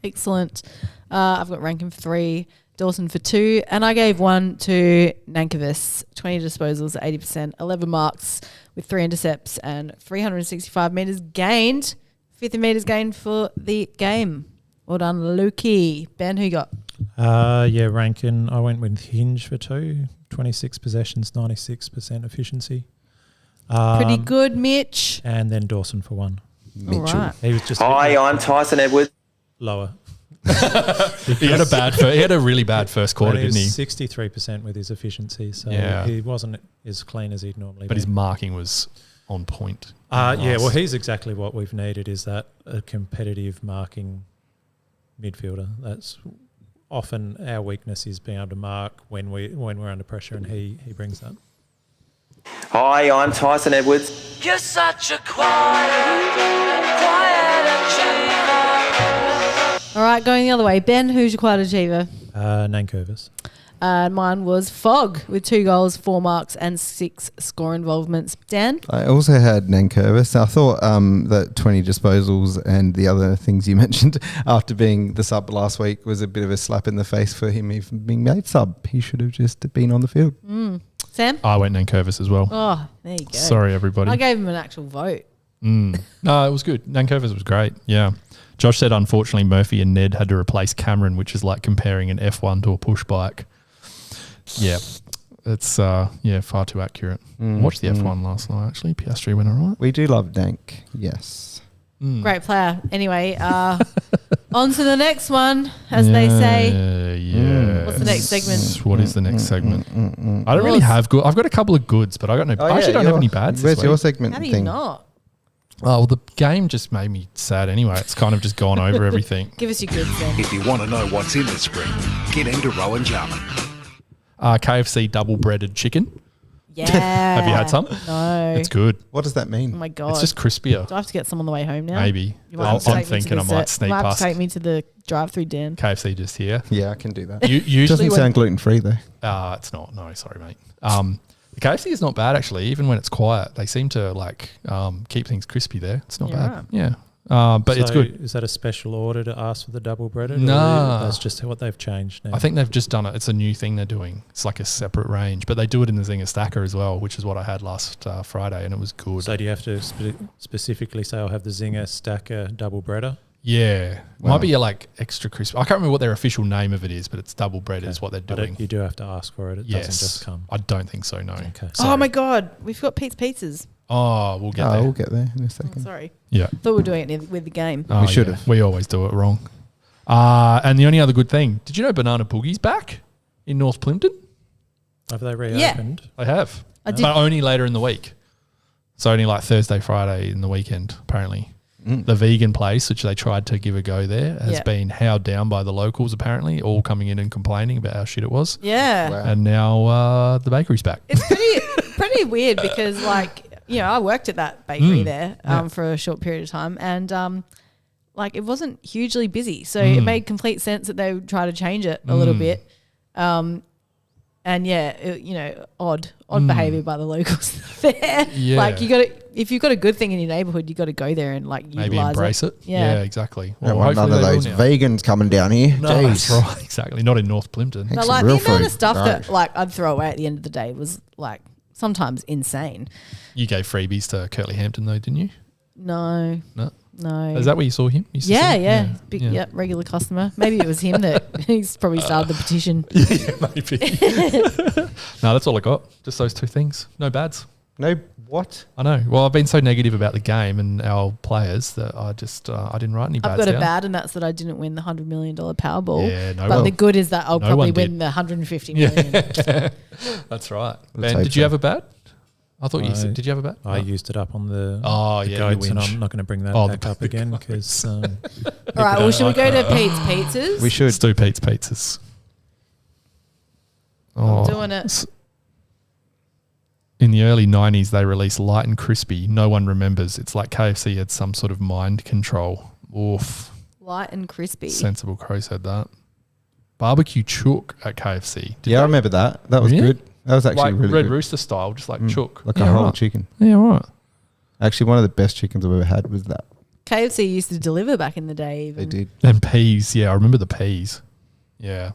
Excellent. I've got Rankin for 3, Dawson for 2, and I gave 1 to Nankervis. 20 disposals, 80%, 11 marks with 3 intercepts and 365 metres gained. 50 metres gained for the game. Well done, Lukey. Ben, who you got? Rankin. I went with Hinge for 2, 26 possessions, 96% efficiency. Pretty good, Mitch. And then Dawson for 1. All right. He was just Hi, I'm Tyson Edwards. lower. He had a really bad first quarter, didn't he? 63% with his efficiency, so he wasn't as clean as he'd normally be. But his marking was on point. Well, he's exactly what we've needed, is that a competitive marking midfielder. That's often our weakness, is being able to mark when we're under pressure, and he brings that. Hi, I'm Tyson Edwards. You're such a quiet achiever. All right, going the other way. Ben, who's your quiet achiever? Nankervis. Mine was Fogg with 2 goals, 4 marks and 6 score involvements. Dan? I also had Nankervis. I thought that 20 disposals and the other things you mentioned after being the sub last week was a bit of a slap in the face for him even being made sub. He should have just been on the field. Sam? I went Nankervis as well. Oh, there you go. Sorry, everybody. I gave him an actual vote. No, it was good. Nankervis was great. Yeah. Josh said, unfortunately, Murphy and Ned had to replace Cameron, which is like comparing an F1 to a push bike. Yeah. It's, far too accurate. Watched the F1 last night, actually. Piastri went all right. We do love Dank, yes. Great player. Anyway, on to the next one, as they say. Yeah. What's the next segment? What is the next segment? I don't really have good. I've got a couple of goods, but I got no. I actually don't have any bads. Where's this your week. segment How do you thing? not? Oh, well, the game just made me sad anyway. It's kind of just gone over everything. Give us your goods then. If you want to know what's in the spring, get into Rowan Jarman. KFC double breaded chicken. Yeah. Have you had some? No. It's good. What does that mean? Oh my God. It's just crispier. Do I have to get some on the way home now? Maybe. You might have to I'm take me to thinking the I might set. sneak You might have past to take me to the drive-through, Dan. KFC just here. Yeah, I can do that. Usually Doesn't when- sound gluten-free though. It's not. No, sorry, mate. The KFC is not bad, actually. Even when it's quiet, they seem to keep things crispy there. It's not bad. right. Yeah. But it's good. Is that a special order to ask for the double breaded? No. That's just what they've changed now. I think they've just done it. It's a new thing they're doing. It's like a separate range, but they do it in the Zinger Stacker as well, which is what I had last Friday, and it was good. So do you have to specifically say I'll have the Zinger Stacker double breader? Yeah. Wow. Might be extra crispy. I can't remember what their official name of it is, but it's double breaded is what they're doing. You do have to ask for it. It doesn't just come. I don't think so, no. Okay. Oh my God. We've got Pete's Pizzas. Oh, we'll get there. We'll get there in a second. Sorry. Yeah. Thought we were doing it with the game. Oh, We should yeah. have. We always do it wrong. And the only other good thing, did you know Banana Boogie's back in North Plimpton? Have they reopened? They have. I did- But only later in the week. So only like Thursday, Friday in the weekend, apparently. The vegan place, which they tried to give a go there, has been howled down by the locals, apparently, all coming in and complaining about how shit it was. Yeah. Wow. And now the bakery's back. It's pretty weird because, I worked at that bakery there for a short period of time, and it wasn't hugely busy, so it made complete sense that they would try to change it a little bit. Odd behavior by the locals there. Yeah. If you've got a good thing in your neighborhood, you got to go there and Maybe utilize embrace it. Yeah. Exactly. Don't want none of hopefully those they will now. vegans coming down here. No, Jeez. that's right. Exactly. Not in North Plimpton. Make But some the real amount food. of stuff Right. that I'd throw away at the end of the day was sometimes insane. You gave freebies to Curtly Hampton though, didn't you? No. Is that where you saw him? You used to see him? Yeah. Big, Yep, regular customer. Maybe it was him that he's probably started the petition. Yeah, maybe. No, that's all I got. Just those two things. No bads. No, what? I know. Well, I've been so negative about the game and our players that I just I didn't write any bads I've got a down. bad, and that's that I didn't win the $100 million Powerball. Yeah, no But one- the good is that I'll no probably one win did. the 150 million. That's right. Let's Ben, hope did you so. have a bad? I thought you said. I- Did you have a bad? I No. used it up on the, Oh, the yeah, goats, you and whinge. I'm not going to bring that Oh, back the up again goats. because All right, well, should we go to Pete's Pizzas? We should. Let's do Pete's Pizzas. I'm doing it. In the early 90s, they released Light and Crispy. No one remembers. It's like KFC had some sort of mind control. Oof. Light and crispy. Sensible Crow said that. barbecue chook at KFC. I remember that. That was good. That was actually like really Red good. Rooster style, just like chook. Like a whole chicken. Yeah, right. Actually, one of the best chickens I've ever had was that. KFC used to deliver back in the day. Even. They did. And peas. Yeah, I remember the peas. Yeah.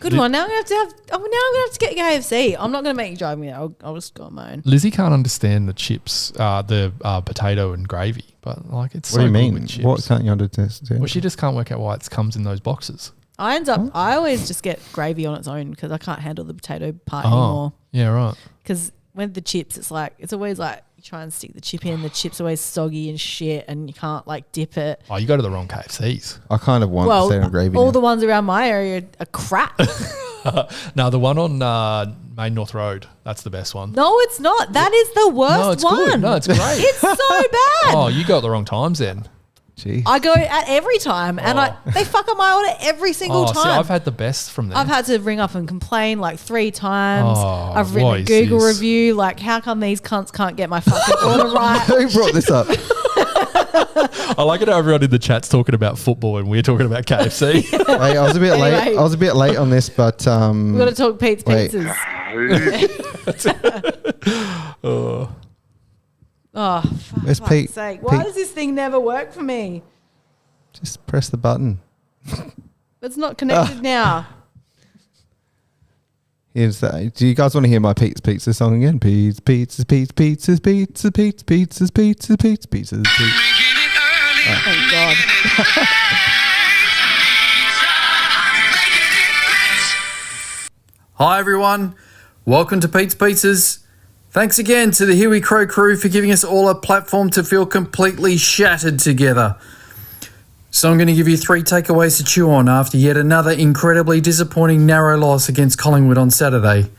Good one. Now I'm gonna have to get KFC. I'm not gonna make you drive me there. I'll just go on my own. Lizzie can't understand the chips, the potato and gravy, but like it's. What do you mean? With chips. What can't you understand? Well, she just can't work out why it comes in those boxes. I always just get gravy on its own because I can't handle the potato part anymore. Yeah, right. Because with the chips, it's always like you try and stick the chip in. The chip's always soggy and shit, and you can't like dip it. Oh, you go to the wrong KFCs. I kind of want potato gravy. All the ones around my area are crap. No, the one on Main North Road, that's the best one. No, it's not. That is the worst one. Good. No, it's great. It's so bad. Oh, you go at the wrong times then. Gee. I go at every time, and they fuck up my order every single time. See, I've had the best from there. I've had to ring up and complain like 3 times. Oh, I've written a Google review. Like, how come these cunts can't get my fucking order right? Who brought this up? I like it how everyone in the chat's talking about football and we're talking about KFC. Wait, I was a bit late. I was a bit late on this, but We've got to talk Pete's Pizzas. Oh, for Where's fuck's Pete? sake. Why Pete. does this thing never work for me? Just press the button. It's not connected now. Here's that. Do you guys want to hear my Pete's Pizza song again? Pete's Pizzas, Pete's Pizzas, Pizza, Pete's Pizzas, Pizza, Pete's Pizzas. Thank God. Hi everyone, welcome to Pete's Pizzas. Thanks again to the Here We Crow crew for giving us all a platform to feel completely shattered together. So I'm going to give you 3 takeaways to chew on after yet another incredibly disappointing narrow loss against Collingwood on Saturday.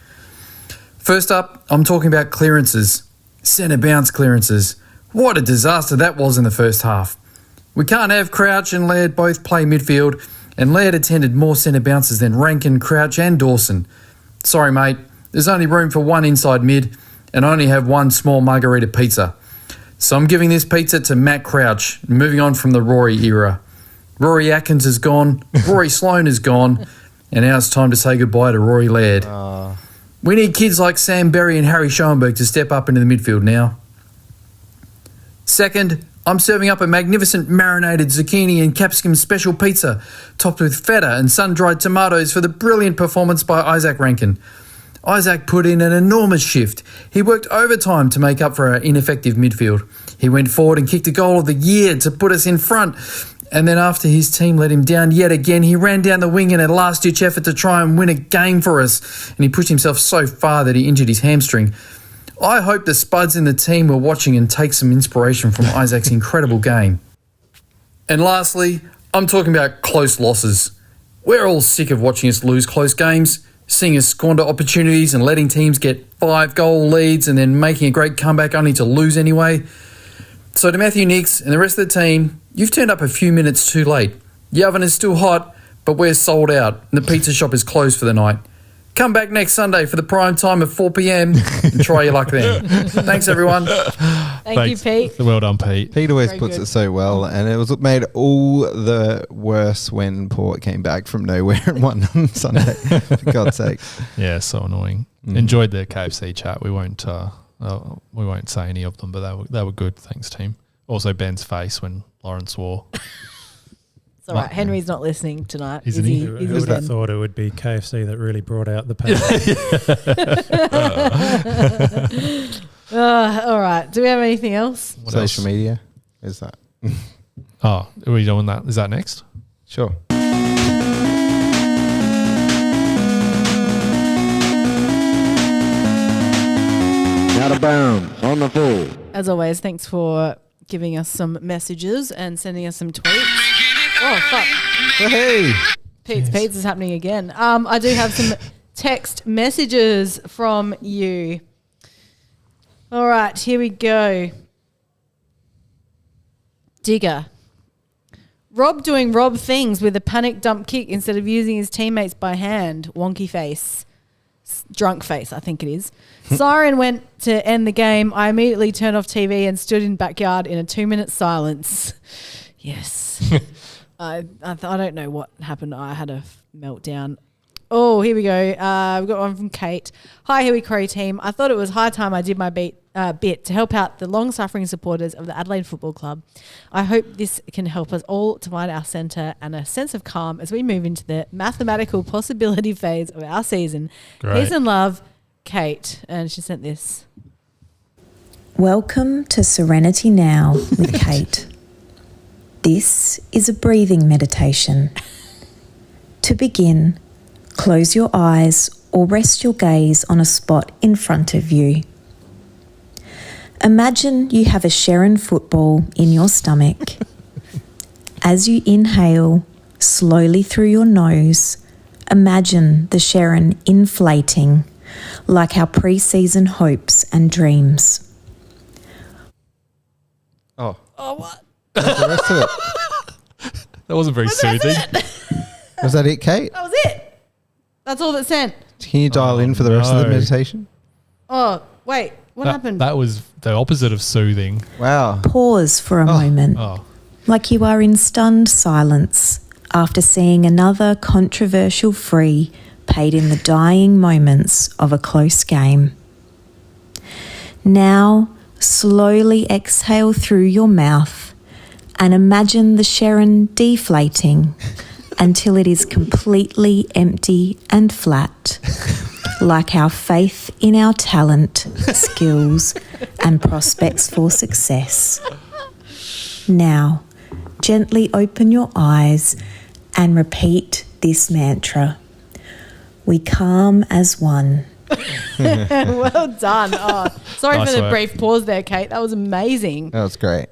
First up, I'm talking about clearances. Centre bounce clearances. What a disaster that was in the first half. We can't have Crouch and Laird both play midfield, and Laird attended more centre bounces than Rankin, Crouch and Dawson. Sorry mate, there's only room for 1 inside mid, and I only have 1 small margarita pizza. So I'm giving this pizza to Matt Crouch, moving on from the Rory era. Rory Atkins is gone, Rory Sloane is gone, and now it's time to say goodbye to Rory Laird. We need kids like Sam Berry and Harry Schoenberg to step up into the midfield now. Second, I'm serving up a magnificent marinated zucchini and capsicum special pizza, topped with feta and sun-dried tomatoes for the brilliant performance by Isaac Rankin. Isaac put in an enormous shift. He worked overtime to make up for our ineffective midfield. He went forward and kicked a goal of the year to put us in front. And then after his team let him down yet again, he ran down the wing in a last-ditch effort to try and win a game for us. And he pushed himself so far that he injured his hamstring. I hope the spuds in the team were watching and take some inspiration from Isaac's incredible game. And lastly, I'm talking about close losses. We're all sick of watching us lose close games, seeing us squander opportunities and letting teams get 5-goal leads and then making a great comeback only to lose anyway. So to Matthew Nicks and the rest of the team, you've turned up a few minutes too late. The oven is still hot, but we're sold out and the pizza shop is closed for the night. Come back next Sunday for the prime time of 4 p.m. and try your luck then. Thanks, everyone. Thank you, Pete. Well done, Pete. Pete always Very puts good. it so well, and it was made all the worse when Port came back from nowhere and won on Sunday. For God's sake. Yeah, so annoying. Enjoyed the KFC chat. We won't say any of them, but they were good. Thanks, team. Also, Ben's face when Lauren swore. It's all right. Henry's not listening tonight. Isn't is he? he? Who Is would have Ben? thought it would be KFC that really brought out the pain? All right. Do we have anything else? What Social else? media. Is that? Oh, are we doing that? Is that next? Sure. Out of bounds on the full. As always, thanks for giving us some messages and sending us some tweets. Oh, fuck. Hey. Pete's is happening again. I do have some text messages from you. All right, here we go. Digger. Rob doing Rob things with a panic dump kick instead of using his teammates by hand. Wonky face. Drunk face, I think it is. Siren went to end the game. I immediately turned off TV and stood in backyard in a 2-minute silence. Yes. I don't know what happened. I had a meltdown. Oh, here we go. We've got one from Kate. Hi, Huey Crow team. I thought it was high time I did my bit to help out the long-suffering supporters of the Adelaide Football Club. I hope this can help us all to find our centre and a sense of calm as we move into the mathematical possibility phase of our season. Great. Peace and love, Kate. And she sent this. Welcome to Serenity Now with Kate. This is a breathing meditation. To begin, close your eyes or rest your gaze on a spot in front of you. Imagine you have a Sherrin football in your stomach. As you inhale slowly through your nose, imagine the Sherrin inflating like our pre-season hopes and dreams. Oh, what? what's the rest of it? That wasn't very soothing. Was that it, Kate? That was it. That's all that's sent. Can you dial in for the rest of the no. meditation? Oh, wait. What happened? That was the opposite of soothing. Wow. Pause for a moment, Oh, like you are in stunned silence after seeing another controversial free paid in the dying moments of a close game. Now, slowly exhale through your mouth and imagine the Sherrin deflating until it is completely empty and flat, like our faith in our talent, skills, and prospects for success. Now, gently open your eyes and repeat this mantra. We calm as one. Well done. Oh, sorry Nice for the work. brief pause there, Kate. That was amazing. That was great.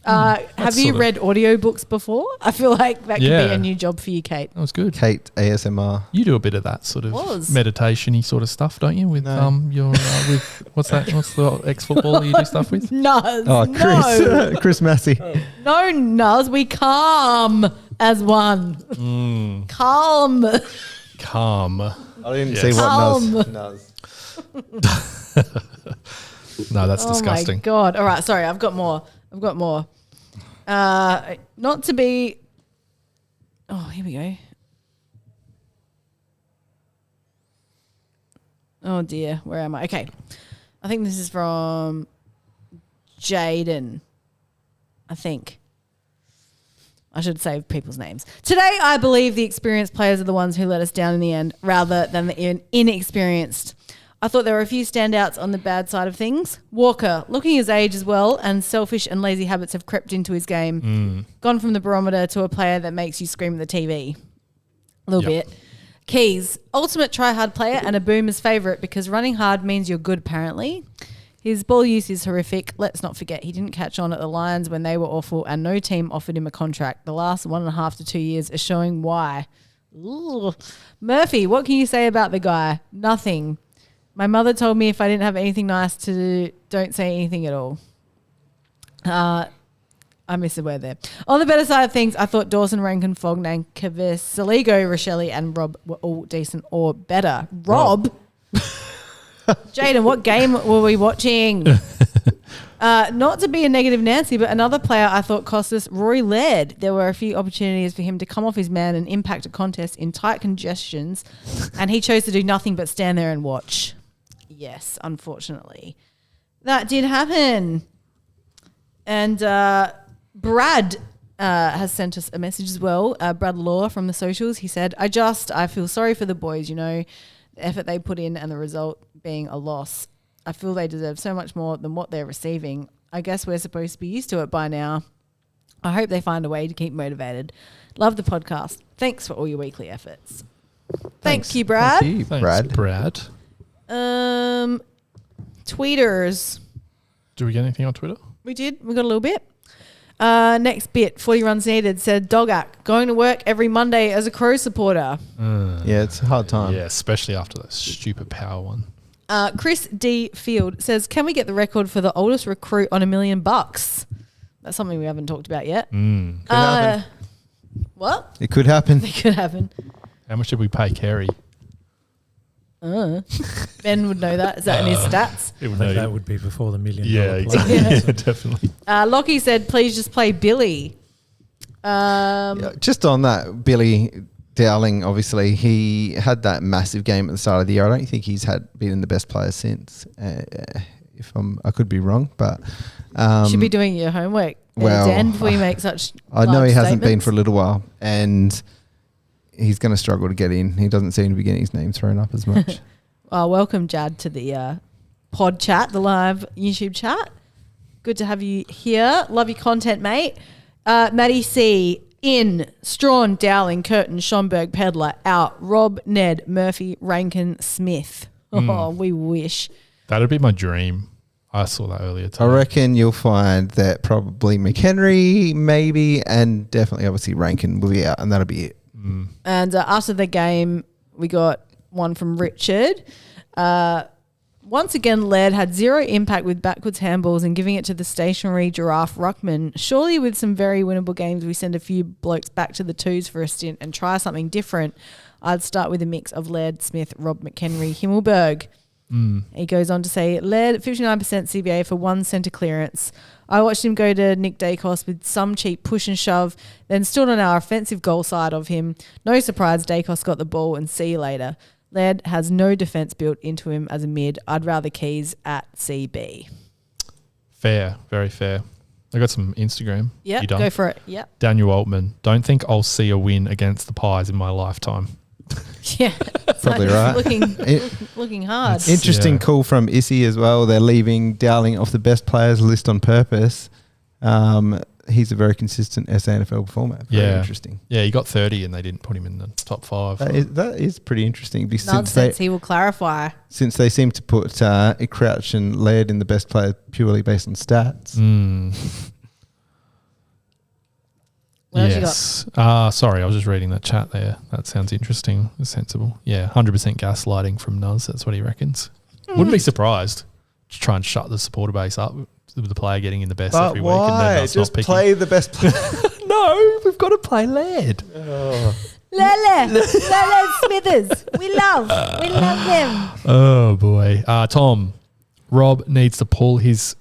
Have you read audiobooks before? I feel like that could be Yeah. a new job for you, Kate. that was good. Kate ASMR. You do a bit of that sort of Was. meditation-y sort of stuff, don't you? With No. your with what's that? What's the ex-footballer you do stuff with? Nuz. Oh, Chris. No. Chris Massey. No, Nuz. We calm as one. Calm. Calm. I didn't Yes. see what Calm. Nuz. No, that's Oh disgusting. my God. All right. Sorry. I've got more. Not to be. Oh, here we go. Oh dear. Where am I? Okay. I think this is from Jaden. I think. I should save people's names. Today, I believe the experienced players are the ones who let us down in the end rather than the inexperienced. I thought there were a few standouts on the bad side of things. Walker, looking his age as well, and selfish and lazy habits have crept into his game. Gone from the barometer to a player that makes you scream at the TV. A little bit. Keys, ultimate try-hard player and a boomer's favourite because running hard means you're good, apparently. His ball use is horrific. Let's not forget he didn't catch on at the Lions when they were awful and no team offered him a contract. The last 1.5 to 2 years are showing why. Ooh. Murphy, what can you say about the guy? Nothing. My mother told me if I didn't have anything nice to do, don't say anything at all. I missed a word there. On the better side of things, I thought Dawson, Rankin, Fognan, Cavesaligo, Rochelle and Rob were all decent or better. Rob? Jaden, what game were we watching? Not to be a negative Nancy, but another player I thought cost us, Rory Laird. There were a few opportunities for him to come off his man and impact a contest in tight congestions, and he chose to do nothing but stand there and watch. Yes, unfortunately. That did happen. And Brad has sent us a message as well. Brad Law from the socials. He said, I feel sorry for the boys, the effort they put in and the result being a loss. I feel they deserve so much more than what they're receiving. I guess we're supposed to be used to it by now. I hope they find a way to keep motivated. Love the podcast. Thanks for all your weekly efforts. Thank you, Brad. Thank you, Thanks, Brad. Tweeters. Do we get anything on Twitter? We did. We got a little bit. Next bit, 40 runs needed, said Dogak, going to work every Monday as a Crow supporter. Yeah, it's a hard time. Yeah, especially after that stupid power one. Chris D. Field says, can we get the record for the oldest recruit on $1 million? That's something we haven't talked about yet. Could happen. What? It could happen. It could happen. How much did we pay Kerry? Ben would know that. Is that in his stats? It I would think know. that would be before the $1 million. Yeah, player. exactly. Yeah, definitely. Lockie said, please just play Billy. Yeah, just on that, Billy Dowling, obviously, he had that massive game at the start of the year. I don't think he's been the best player since. I could be wrong, but should be doing your homework, Dan, before you make such. I know he hasn't been statements. for a little while, and he's going to struggle to get in. He doesn't seem to be getting his name thrown up as much. Welcome, Jad, to the pod chat, the live YouTube chat. Good to have you here. Love your content, mate. Maddie C. In, Strawn, Dowling, Curtin, Schomburg, Pedler, out, Rob, Ned, Murphy, Rankin, Smith. Oh, we wish. That'd be my dream. I saw that earlier today. I reckon you'll find that probably McHenry, maybe, and definitely, obviously, Rankin will be out, and that'll be it. And after the game, we got one from Richard. Once again, Laird had zero impact with backwards handballs and giving it to the stationary giraffe ruckman. Surely with some very winnable games, we send a few blokes back to the twos for a stint and try something different. I'd start with a mix of Laird, Smith, Rob, McHenry, Himmelberg. He goes on to say, Laird 59% CBA for one centre clearance. I watched him go to Nick Dacos with some cheap push and shove, then stood on our offensive goal side of him. No surprise Dacos got the ball and see you later. Laird has no defence built into him as a mid. I'd rather Keys at CB. Fair, very fair. I got some Instagram. Yeah, You done? go for it. Yeah. Daniel Altman. Don't think I'll see a win against the Pies in my lifetime. Yeah. Probably right. Looking hard. Interesting call from Issy as well. They're leaving Dowling off the best players list on purpose. He's a very consistent SANFL performer. Very interesting. Yeah, he got 30 and they didn't put him in the top 5. That is pretty interesting. Nonsense, he will clarify. Since they seem to put Crouch and Laird in the best player purely based on stats. Yes. Sorry, I was just reading that chat there. That sounds interesting. Sensible. Yeah, 100% gaslighting from Nuz. That's what he reckons. Wouldn't be surprised. Just try and shut the supporter base up with the player getting in the best every week. And then us just not picking. play the best player. No, we've got to play Laird. Lele Smithers. We love them. Oh, boy. Tom, Rob needs to pull his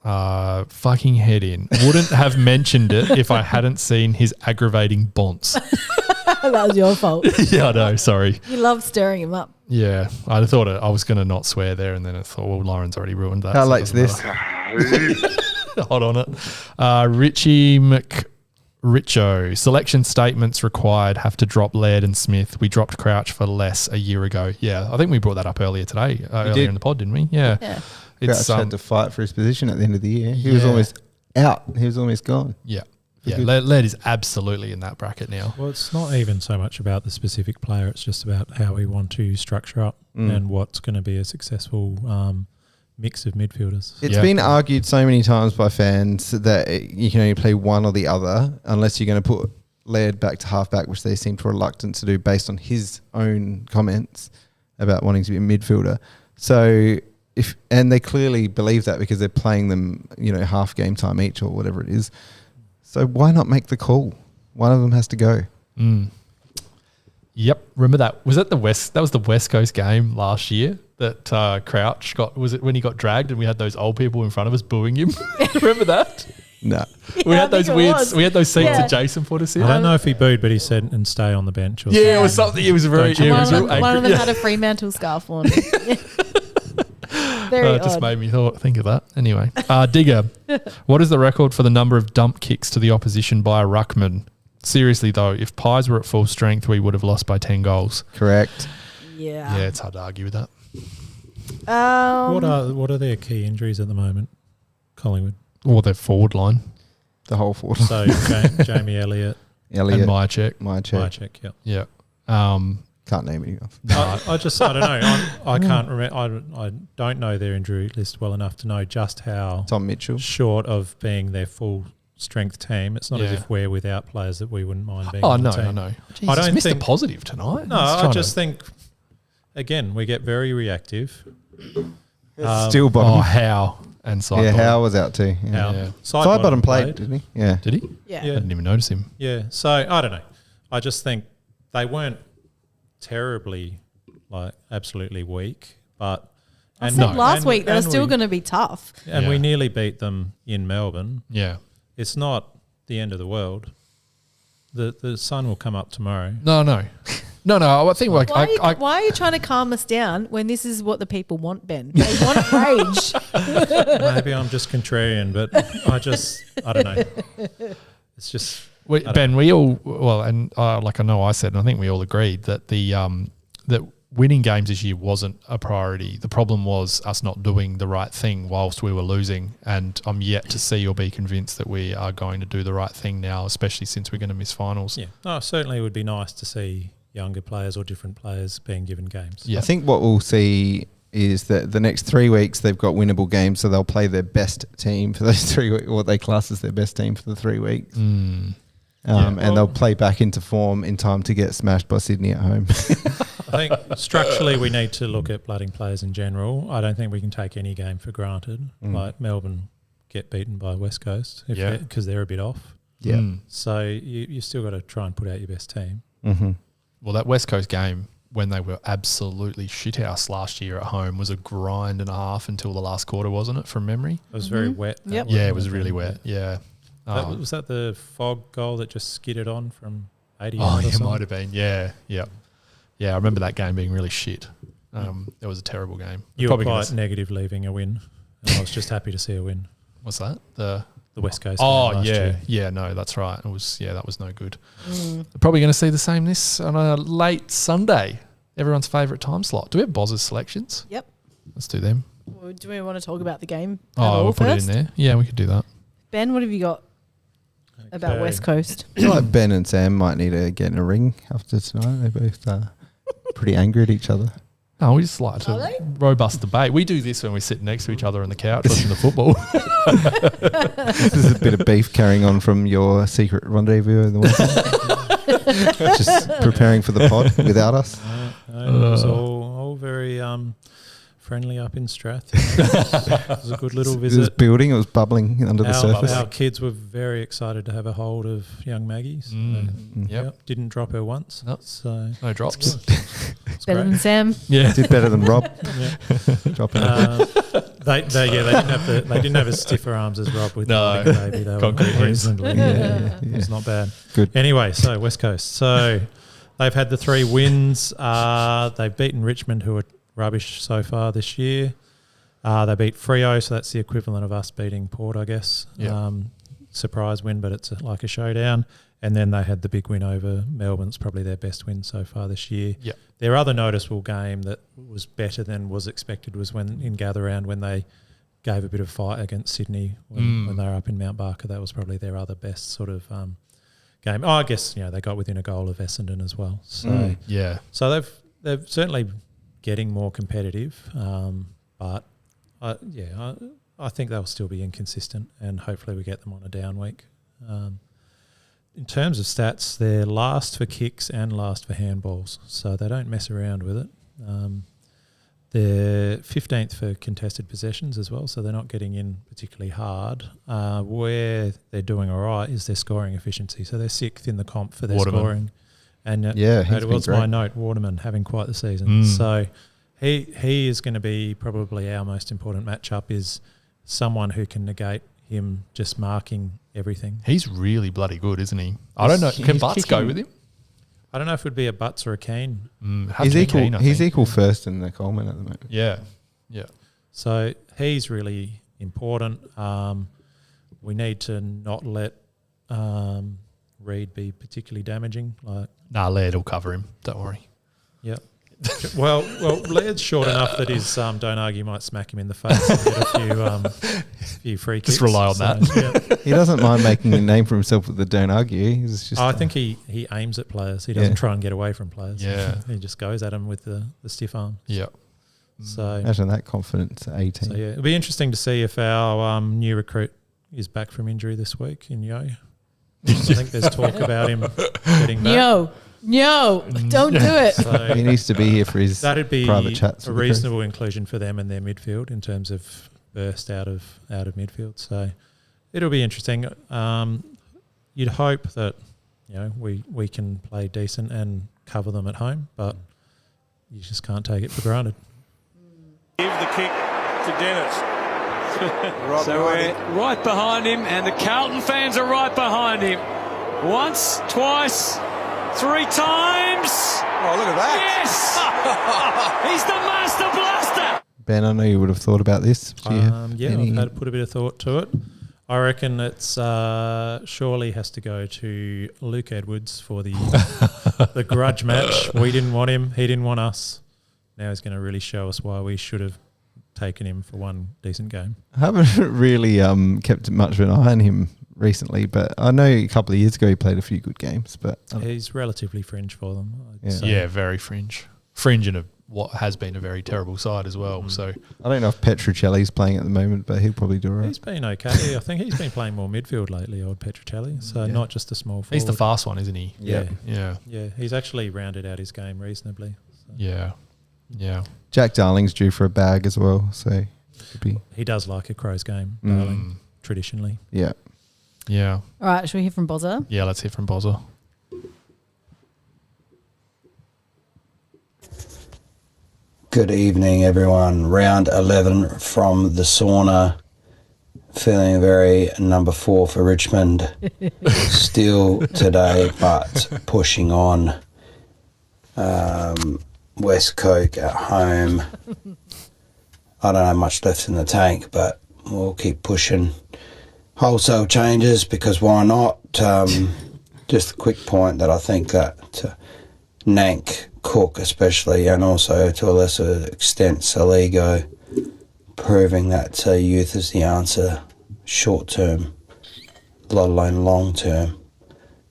fucking head in. Wouldn't have mentioned it if I hadn't seen his aggravating bonce. That was your fault. Yeah, I know. Sorry. You love stirring him up. Yeah, I thought I was going to not swear there, and then I thought, well, Lauren's already ruined that. How late's this? Hot on it. Richie McRicho. Selection statements required have to drop Laird and Smith. We dropped Crouch for less a year ago. Yeah, I think we brought that up earlier today, earlier in the pod, didn't we? Yeah. Crouch had to fight for his position at the end of the year. He was almost out. He was almost gone. Yeah. Yeah, Laird is absolutely in that bracket now. Well, it's not even so much about the specific player. It's just about how we want to structure up and what's going to be a successful mix of midfielders. It's been argued so many times by fans that you can only play one or the other unless you're going to put Laird back to halfback, which they seem to reluctant to do based on his own comments about wanting to be a midfielder. So and they clearly believe that because they're playing them, half game time each or whatever it is. So why not make the call? One of them has to go. Yep. Remember that? Was that the West? That was the West Coast game last year that Crouch got. Was it when he got dragged and we had those old people in front of us booing him? Remember that? No. We had those We had those seats that Jason put us in. I don't know if he booed, but he said and stay on the bench. Or it was something. It was very. One of them had a Fremantle scarf on. It just made me think of that. Anyway, Digger, what is the record for the number of dump kicks to the opposition by a ruckman? Seriously though, if Pies were at full strength, we would have lost by 10 goals. Correct. Yeah. Yeah, it's hard to argue with that. What are their key injuries at the moment, Collingwood? Or their forward line. The whole forward line. So Jamie Elliott. And Myercheck. Myercheck, yeah. Can't name any of. I don't know. I can't remember. I don't know their injury list well enough to know just how Tom Mitchell short of being their full strength team. It's not as if we're without players that we wouldn't mind being. On the team. I know. Jeez, I don't think Mr. Positive tonight. No, I just think again we get very reactive. Still bottom. Howe and Sidebottom. Yeah, Howe was out too. Yeah. Sidebottom played, didn't he? Yeah. Did he? Yeah. I didn't even notice him. Yeah. So I don't know. I just think they weren't terribly absolutely weak, but last week they were still going to be tough. And we nearly beat them in Melbourne. Yeah. It's not the end of the world. The sun will come up tomorrow. No. I think like why are you trying to calm us down when this is what the people want, Ben? They want rage. Maybe I'm just contrarian, but I don't know. It's just Ben. We all like I know I said, and I think we all agreed that that winning games this year wasn't a priority. The problem was us not doing the right thing whilst we were losing, and I'm yet to see or be convinced that we are going to do the right thing now, especially since we're going to miss finals. Yeah, certainly it would be nice to see younger players or different players being given games. I think what we'll see is that the next 3 weeks they've got winnable games, so they'll play their best team for those 3 weeks, what they class as their best team for the 3 weeks. And they'll play back into form in time to get smashed by Sydney at home. I think structurally we need to look at blooding players in general. I don't think we can take any game for granted. Like Melbourne get beaten by West Coast because they're a bit off. So you still got to try and put out your best team. Well, that West Coast game, when they were absolutely shithouse last year at home, was a grind and a half until the last quarter, wasn't it, from memory? It was very wet. Yep. Yeah, it was really wet. Yeah. Was that the Fog goal that just skidded on from 80 Oh, yards or yeah, it something? might have been. Yeah. I remember that game being really shit. It was a terrible game. You were quite negative leaving a win, and I was just happy to see a win. What's that? The West Coast game last year. Yeah, no, that's right. It was that was no good. Probably going to see the same this on a late Sunday. Everyone's favourite time slot. Do we have Bozza's selections? Yep. Let's do them. Well, do we want to talk about the game at all we'll put first? it in there. Yeah, we could do that. Ben, what have you got about West Coast? I feel like Ben and Sam might need to get in a ring after tonight. They're both pretty angry at each other. No, we just like to robust debate. We do this when we sit next to each other on the couch watching the football. This is a bit of beef carrying on from your secret rendezvous in the weekend. Just preparing for the pod without us. It was all very friendly up in Strath. It was a good little visit. It was building. It was bubbling under the surface. Our kids were very excited to have a hold of young Maggie. So didn't drop her once. Nope. So no drops. Better than Sam. Yeah, did better than Rob. Dropping. They didn't have as stiffer arms as Rob with the big baby. They were reasonably. It was not bad. Good. Anyway, so West Coast. So they've had the 3 wins. They've beaten Richmond, who are rubbish so far this year. They beat Freo, so that's the equivalent of us beating Port, I guess. Surprise win, but it's like a showdown. And then they had the big win over Melbourne. It's probably their best win so far this year. Yep. Their other noticeable game that was better than was expected was when in gather round when they gave a bit of fight against Sydney when they were up in Mount Barker. That was probably their other best sort of game. I guess they got within a goal of Essendon as well. So so they've certainly getting more competitive, but I think they'll still be inconsistent, and hopefully we get them on a down week. In terms of stats, they're last for kicks and last for handballs, so they don't mess around with it. They're 15th for contested possessions as well, so they're not getting in particularly hard. Where they're doing all right is their scoring efficiency, so they're 6th in the comp for their scoring. And it was my note, Waterman having quite the season. So he is going to be probably our most important matchup, is someone who can negate him just marking everything. He's really bloody good, isn't he? I don't know. Can Butts go with him? I don't know if it would be a Butts or a Keane. He's equal first in the Coleman at the moment. Yeah. So he's really important. We need to not let Reid be particularly damaging. Laird will cover him. Don't worry. Yep. Well, Laird's short enough that his Don't Argue might smack him in the face and get a few free kicks. Just rely on that. Yeah. He doesn't mind making a name for himself with the Don't Argue. He's just I think he aims at players. He doesn't try and get away from players. Yeah. He just goes at them with the stiff arm. Yeah. So imagine that confidence at 18. So it'll be interesting to see if our new recruit is back from injury this week in Yo. I think there's talk about him getting back. No, don't do it. So he needs to be here for his private chats. A reasonable inclusion for them in their midfield in terms of burst out of midfield. So it'll be interesting. You'd hope that we can play decent and cover them at home, but you just can't take it for granted. Give the kick to Dennis. So we're right behind him, and the Carlton fans are right behind him. Once, twice, 3 times. Oh, look at that. Yes! He's the master blaster. Ben, I know you would have thought about this. Do you have Yeah, any- I've had to put a bit of thought to it. I reckon it's surely has to go to Luke Edwards for the the grudge match. We didn't want him. He didn't want us. Now he's going to really show us why we should have taken him for one decent game. I haven't really kept much of an eye on him recently, but I know a couple of years ago he played a few good games. But He's relatively fringe for them. I'd Yeah. say. Yeah, very fringe. Fringe in what has been a very terrible side as well. So I don't know if Petruccelli's playing at the moment, but he'll probably do all right. He's been okay. I think he's been playing more midfield lately, old Petruccelli. So Yeah. not just a small forward. he's the fast one, isn't he? Yeah. Yeah. Yeah. He's actually rounded out his game reasonably. So. Yeah. Yeah. Jack Darling's due for a bag as well, so could be. He does like a Crows game, Darling, traditionally. Yeah. Yeah. All right, shall we hear from Bozza? Yeah, let's hear from Bozza. Good evening, everyone. Round 11 from the Sauna. Feeling very number 4 for Richmond. Still today, but pushing on. West Coast at home. I don't have much left in the tank, but we'll keep pushing. Wholesale changes, because why not? Just a quick point that I think that Nank, Cook especially, and also to a lesser extent Saligo, proving that youth is the answer short term, let alone long term.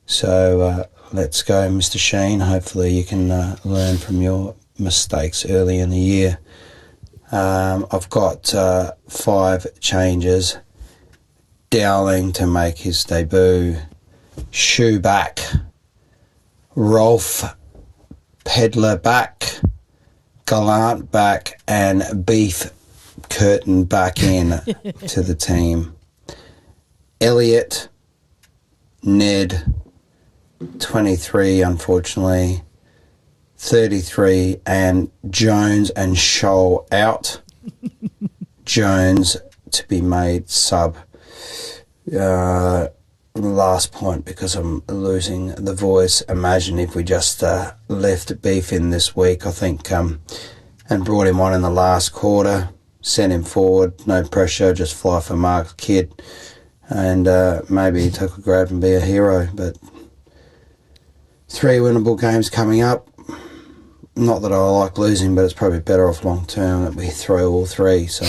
So let's go, Mr. Sheen. Hopefully you can learn from your mistakes early in the year. I've got 5 changes. Dowling to make his debut. Shoe back. Rolf Pedler back. Gallant back. And Beef Curtin back in to the team. Elliot, Ned, 23 unfortunately, 33, and Jones and Scholl out. Jones to be made sub. Last point, because I'm losing the voice. Imagine if we just left Beef in this week, I think, and brought him on in the last quarter, sent him forward, no pressure, just fly for Mark Kidd, and maybe he took a grab and be a hero. But 3 winnable games coming up. Not that I like losing, but it's probably better off long term that we throw all 3. So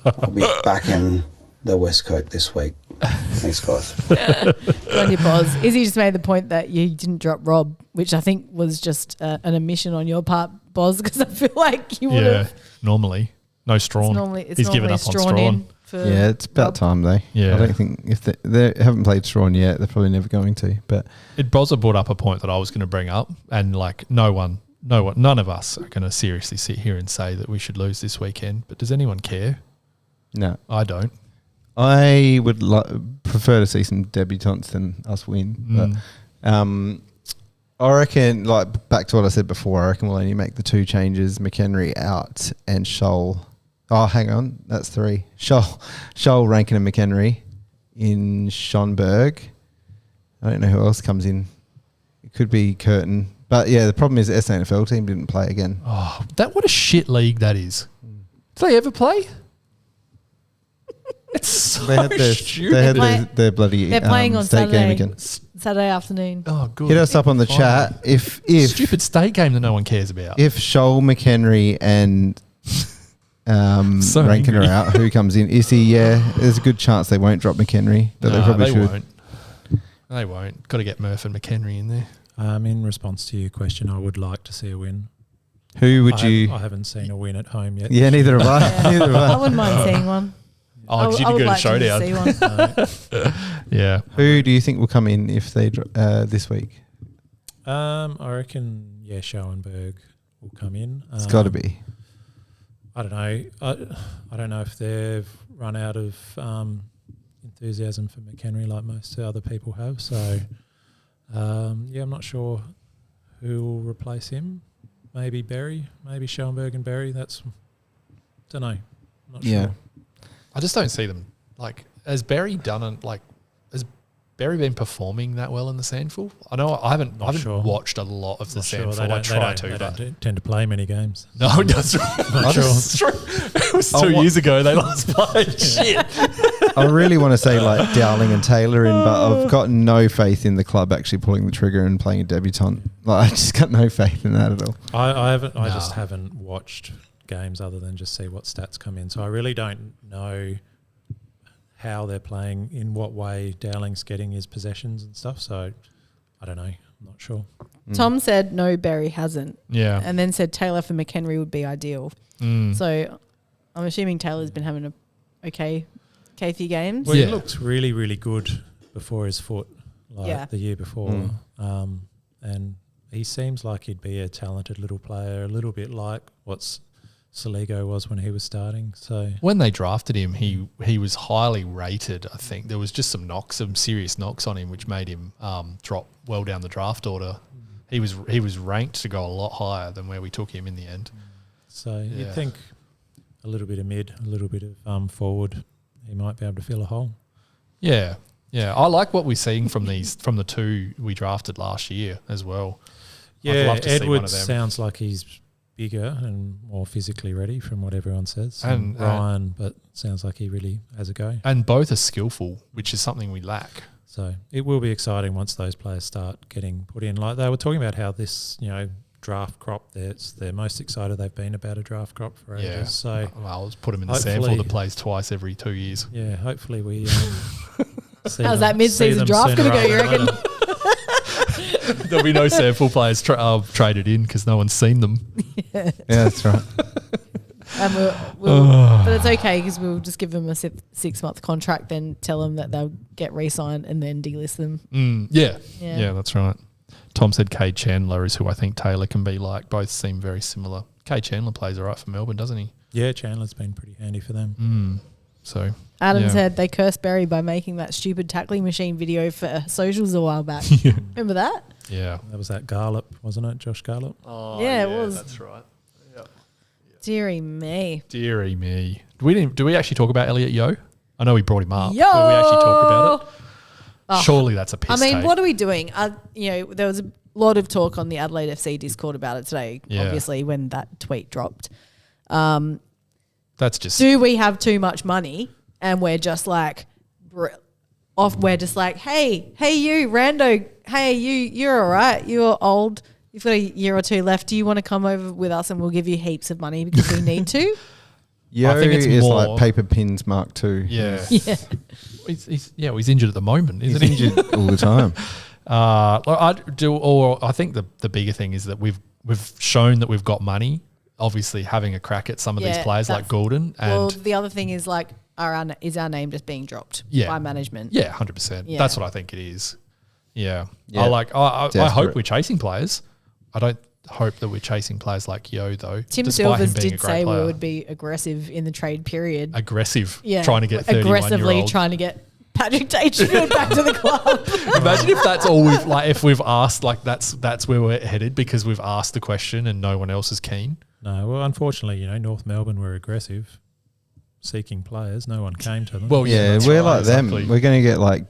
I'll be back in the West Coast this week. Thanks, guys. Go on your pause. Izzy just made the point that you didn't drop Rob, which I think was just an omission on your part, Boz, because I feel like you would have. Normally. No Strawn. He's given up on Strawn. Yeah, it's about time though. Yeah. I don't think if they haven't played Strawn yet, they're probably never going to. But Bozza brought up a point that I was going to bring up, and like none of us are going to seriously sit here and say that we should lose this weekend. But does anyone care? No, I don't. I would prefer to see some debutantes than us win. But I reckon, like back to what I said before, I reckon we'll only make the 2 changes: McHenry out and Scholl. Oh, hang on, that's 3. Scholl, Rankin, and McHenry in Schonberg. I don't know who else comes in. It could be Curtin. But yeah, the problem is the SANFL team didn't play again. Oh, what a shit league that is. Do they ever play? It's so stupid. They had their bloody They're playing on state Saturday, game again. Saturday afternoon. Oh, good. Hit us up on the chat if stupid state game that no one cares about. If Scholl, McHenry, and So Rankin angry. are out, who comes in? Issy, yeah, there's a good chance they won't drop McHenry, but they probably should. Won't. They won't. Got to get Murph and McHenry in there. In response to your question, I would like to see a win. Who would you? I haven't seen a win at home yet. Yeah, neither have I. Neither have I. I wouldn't mind seeing one. Oh, because you didn't go to like Showdown. To see one. Yeah. Who do you think will come in if they this week? I reckon, Schoenberg will come in. It's got to be. I don't know. I don't know if they've run out of enthusiasm for McHenry like most other people have. So, I'm not sure who will replace him. Maybe Berry. Maybe Schoenberg and Berry. Don't know. Not sure. I just don't see them. Like, has Berry done it? Like, has Berry been performing that well in the Sandful? I know I haven't watched a lot of the Sandful. I try to. They don't tend to play many games. No, that's right. Not sure. It was 2 years ago they last played. Shit. I really want to say like Dowling and Taylor in, but I've got no faith in the club actually pulling the trigger and playing a debutant. Like, I just got no faith in that at all. I haven't. I just haven't watched games other than just see what stats come in. So I really don't know how they're playing, in what way Dowling's getting his possessions and stuff. So I don't know. I'm not sure. Tom said no, Berry hasn't. Yeah. And then said Taylor for McHenry would be ideal. So I'm assuming Taylor's been having a okay few games. Well, he looked really, really good before his foot, the year before. And he seems like he'd be a talented little player, a little bit like what's Saligo was when he was starting. So when they drafted him, he was highly rated. I think there was just some serious knocks on him, which made him drop well down the draft order. He was ranked to go a lot higher than where we took him in the end. So you'd think a little bit of mid, a little bit of forward, he might be able to fill a hole. Yeah. I like what we're seeing from the two we drafted last year as well. Yeah, I'd love to see one Edwards of them. sounds like he's bigger and more physically ready from what everyone says. And Ryan, but sounds like he really has a go. And both are skillful, which is something we lack. So it will be exciting once those players start getting put in. Like they were talking about how this, draft crop, they're most excited they've been about a draft crop for ages. So well, let's put him in the sample that plays twice every 2 years. Yeah, hopefully we see How's that mid-season draft going to go, you reckon? There'll be no sample players traded in because no one's seen them. Yeah, that's right. But it's okay because we'll just give them a 6-month contract, then tell them that they'll get re-signed and then delist them. Yeah, that's right. Tom said Cade Chandler is who I think Taylor can be like. Both seem very similar. Cade Chandler plays all right for Melbourne, doesn't he? Yeah, Chandler's been pretty handy for them. So Adam said they cursed Berry by making that stupid tackling machine video for socials a while back. Remember that? Yeah. That was that Garlop, wasn't it? Josh Garlop? Oh, yeah, it was. That's right. Yep. Deary me. Deary me. Do we actually talk about Elliot Yeo? I know we brought him up. Yo! But we actually talk about it? Oh, surely that's a piss take. What are we doing? There was a lot of talk on the Adelaide FC Discord about it today, obviously, when that tweet dropped. That's just... Do we have too much money and we're just like... we're just like, hey you, rando, hey you're all right. You're old. You've got a year or two left. Do you want to come over with us and we'll give you heaps of money because we need to? Yo, I think it's is more like Paper Pins Mark II. Yeah. He's injured at the moment, isn't he? He's injured all the time. I think the bigger thing is that we've shown that we've got money. Obviously, having a crack at some of these players like Goulden. And the other thing is like our name just being dropped by management. Yeah, 100%. Yeah. That's what I think it is. Yeah. Yeah. I hope we're chasing players. I don't hope that we're chasing players like Yo though. Tim Silvers did say we would be aggressive in the trade period. Aggressive, trying to get 31-year-old. Aggressively trying to get Patrick Dangerfield back to the club. Imagine if that's all we've asked, like that's where we're headed because we've asked the question and no one else is keen. No, well, unfortunately, North Melbourne were aggressive, seeking players. No one came to them. Well, we're like them. We're going to get like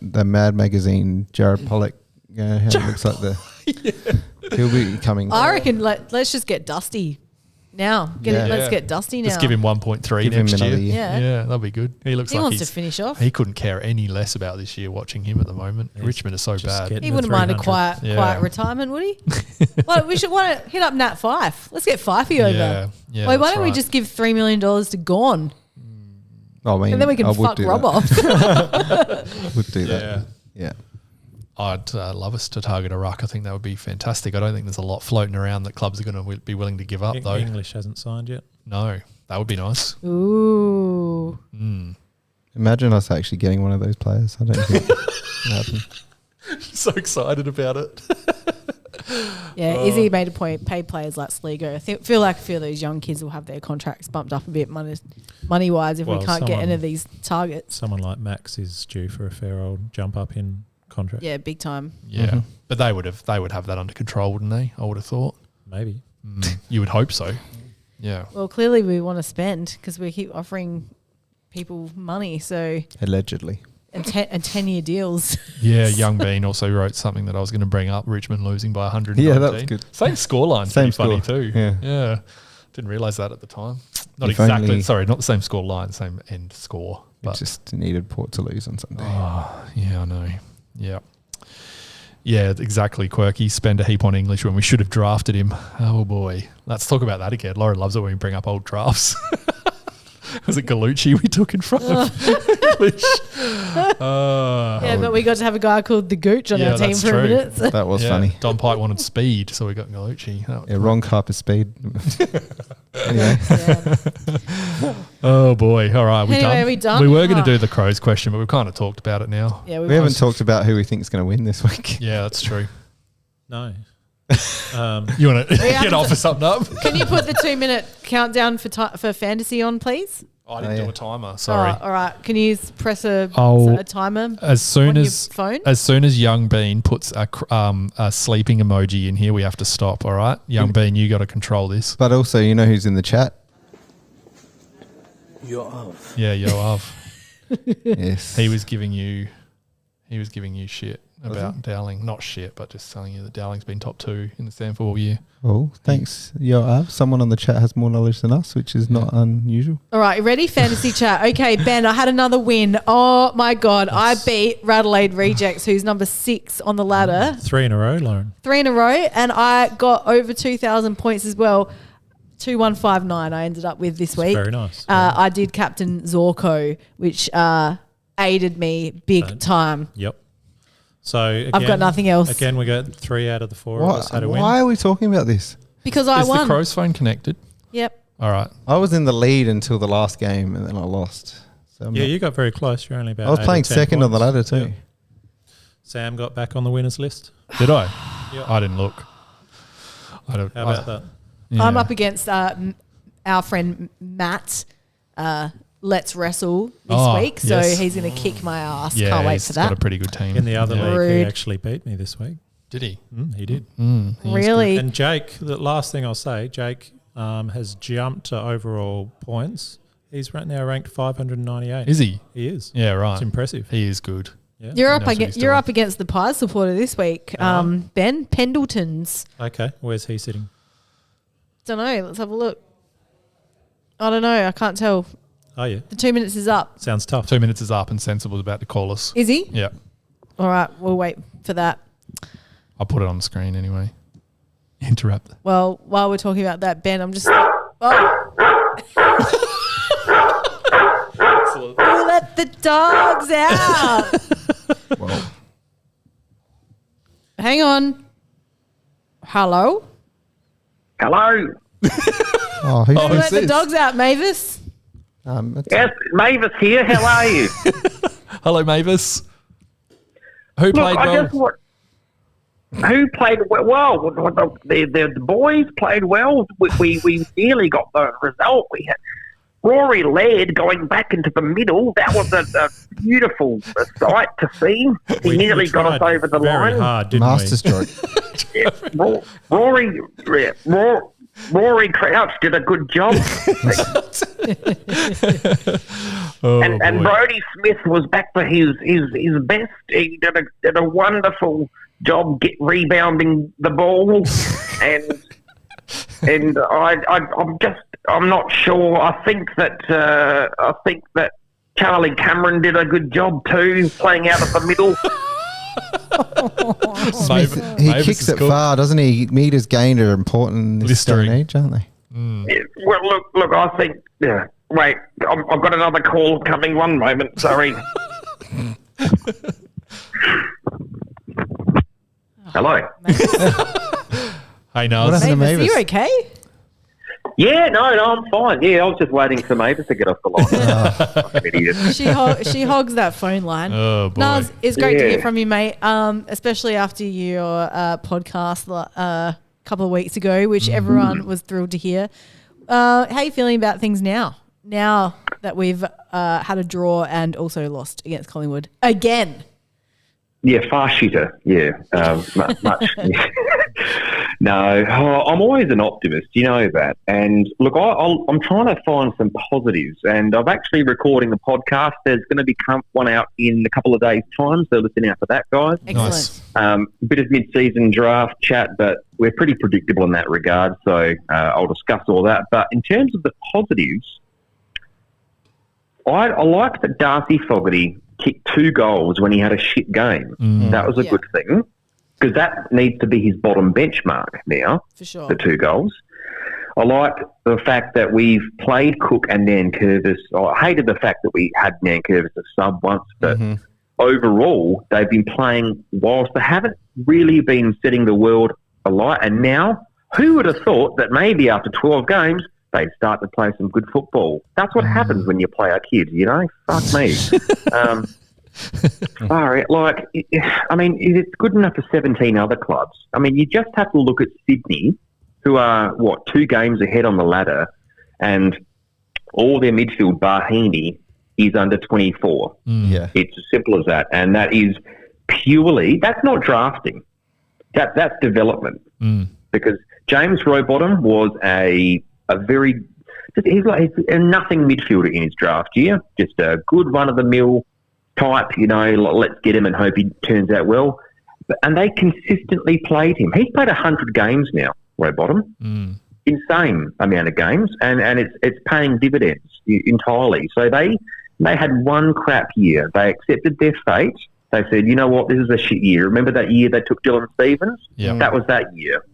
the Mad Magazine, Jared Pollock. How it looks like he'll be coming. I reckon let's just get Dusty now. Let's get Dusty now. Let's give him 1.3 next year. Yeah, that'll be good. He looks he like wants to finish off. He couldn't care any less about this year watching him at the moment. Richmond is so bad. He wouldn't mind a quiet retirement, would he? Well, we should want to hit up Nat Fife. Let's get Fifey over. Yeah, why don't we just give $3 million to Gorn? I mean, and then we can fuck Rob off. Would do that. Yeah. I'd love us to target a ruck. I think that would be fantastic. I don't think there's a lot floating around that clubs are going to be willing to give up, though. English hasn't signed yet. No, that would be nice. Ooh. Imagine us actually getting one of those players. I don't think it happen. So excited about it. Izzy made a point. Pay players like Sligo. I feel like a few of those young kids will have their contracts bumped up a bit money-wise if we can't get any of these targets. Someone like Max is due for a fair old jump up in contract. Yeah, big time. Yeah, but they would have that under control, wouldn't they? I would have thought. Maybe. You would hope so. Yeah. Well, clearly we want to spend because we keep offering people money. So allegedly. And 10-year deals. Yeah, Young Bean also wrote something that I was going to bring up. Richmond losing by 119. Yeah, that was good. Same scoreline. Same funny score. too. Yeah. Didn't realise that at the time. Not If exactly. only- Sorry, not the same score line, same end score. It But just needed Port to lose on Sunday. oh, yeah, I know. Yeah. Yeah, exactly. Quirky. Spend a heap on English when we should have drafted him. Oh boy. Let's talk about that again. Lauren loves it when we bring up old drafts. Was it Gallucci we took in front of English? Yeah, but we got to have a guy called the Gooch on our team that's for true. a minute. So. That was funny. Don Pike wanted speed, so we got Gallucci. That was Yeah, wrong type of speed. Anyway. Oh boy! All right, we Anyway, done. we done? We were going to Oh. do the Crows question, but we've kind of talked about it now. Yeah, We haven't talked about who we think is going to win this week. Yeah, that's true. No. You want to We have get to- offer something up? Can you put the 2-minute countdown for fantasy on, please? I didn't do a timer. Sorry. Oh, all right. Can you press a timer As soon on as your phone? as soon as Young Bean puts a sleeping emoji in here, we have to stop. All right, Young Bean, you got to control this. But also, you know who's in the chat? Yoav. Yeah, Yoav. Yes. He was giving you shit Was about Dowling. Not shit, but just telling you that Dowling's been top 2 in the Stanford all year. Oh, thanks, Yoav. Someone on the chat has more knowledge than us, which is not unusual. All right, you ready? Fantasy chat. Okay, Ben, I had another win. Oh, my God. I beat Radelaide Rejects, who's number 6 on the ladder. 3 in a row, Lauren. 3 in a row, and I got over 2,000 points as well. 2159 I ended up with this week. Very nice. I did captain Zorko, which aided me big time. Yep. So again, I've got nothing else. Again, we got 3 out of the 4 of us had a win. Why are we talking about this? Because I Is won. the Crows phone connected? Yep. All right. I was in the lead until the last game, and then I lost. So I'm Yeah, not- you got very close. You're only about. I was 8 or playing 10 second on the points. ladder too. Yeah. Sam got back on the winners list. Did I? Yep. I didn't look. I don't. How about that? I'm up against our friend Matt. Let's Wrestle this week, so yes. he's going to kick my ass. Yeah, Can't wait he's for that. got a pretty good team. In the other league, Rude. he actually beat me this week. Did he? He did. Really? And Jake, the last thing I'll say, Jake has jumped to overall points. He's right now ranked 598. Is he? He is. Yeah, right. It's impressive. He is good. Yeah. You're He up knows what against he's you're doing. up against the Pies supporter this week, Ben Pendleton's. Okay, where's he sitting? Don't know. Let's have a look. I don't know. I can't tell. Oh yeah, The 2 minutes is up. sounds tough. 2 minutes is up, and Sensible's about to call us. Is he? Yeah, All right. We'll wait for that. I'll put it on the screen anyway. Interrupt. Well, while we're talking about that, Ben, I'm just. Oh. Who let the dogs out? Well, Hang on. Hello? Hello. oh, who's Who this? let the dogs out, Mavis? It's- Yes, Mavis here. How are you? Hello, Mavis. Who Look, played I well? just want. Who played well? The boys played well. We nearly got the result. We had Rory Laird going back into the middle. That was a beautiful sight to see. He nearly got us tried over the very line. hard, didn't Masterstroke. Rory Crouch did a good job. Oh, and boy. Brodie Smith was back for his best. He did a wonderful job rebounding the ball, and I'm not sure. I think that Charlie Cameron did a good job too, playing out of the middle. Smith, he Mavis kicks is it cool. far, doesn't he? Meters gained are important in this day and Blistering. age, aren't they? Yeah, well, look. I think. Yeah. Wait, I've got another call coming. One moment. Sorry. Hello. Hey, no. What happened to Mavis, are Mavis? you okay? Yeah, no, I'm fine. Yeah, I was just waiting for Mavis to get off the line. I'm an idiot. She hogs that phone line. Oh, boy. No, it's great to Yeah. hear from you, mate. Especially after your podcast a couple of weeks ago, which everyone was thrilled to hear. How are you feeling about things now? Now that we've had a draw and also lost against Collingwood again. Yeah, far shitter. Yeah, much. No, I'm always an optimist. You know that. And look, I'm trying to find some positives. And I'm actually recording a podcast. There's going to be one out in a couple of days' time. So listen out for that, guys. Excellent. Nice. Bit of mid-season draft chat, but we're pretty predictable in that regard. So I'll discuss all that. But in terms of the positives, I like that Darcy Fogarty kicked 2 goals when he had a shit game. That was a good thing, because that needs to be his bottom benchmark now, for sure. the 2 goals. I like the fact that we've played Cook and Nankervis. I hated the fact that we had Nankervis as sub once, but overall they've been playing whilst they haven't really been setting the world alight. And now, who would have thought that maybe after 12 games they'd start to play some good football? That's what happens when you play our kids, you know? Fuck me. All right, like, I mean, it's good enough for 17 other clubs. I mean, you just have to look at Sydney, who are, 2 games ahead on the ladder, and all their midfield, Bahini, is under 24. Yeah. It's as simple as that. And that is purely, that's not drafting. That's development. Because James Rowbottom was a very, he's a nothing midfielder in his draft year. Just a good run-of-the-mill type, you know, let's get him and hope he turns out well. And they consistently played him. He's played 100 games now, Rowbottom. Insane amount of games, and it's paying dividends entirely. So they had one crap year. They accepted their fate. They said, you know what, this is a shit year. Remember that year they took Dylan Stevens? Yeah. That was that year.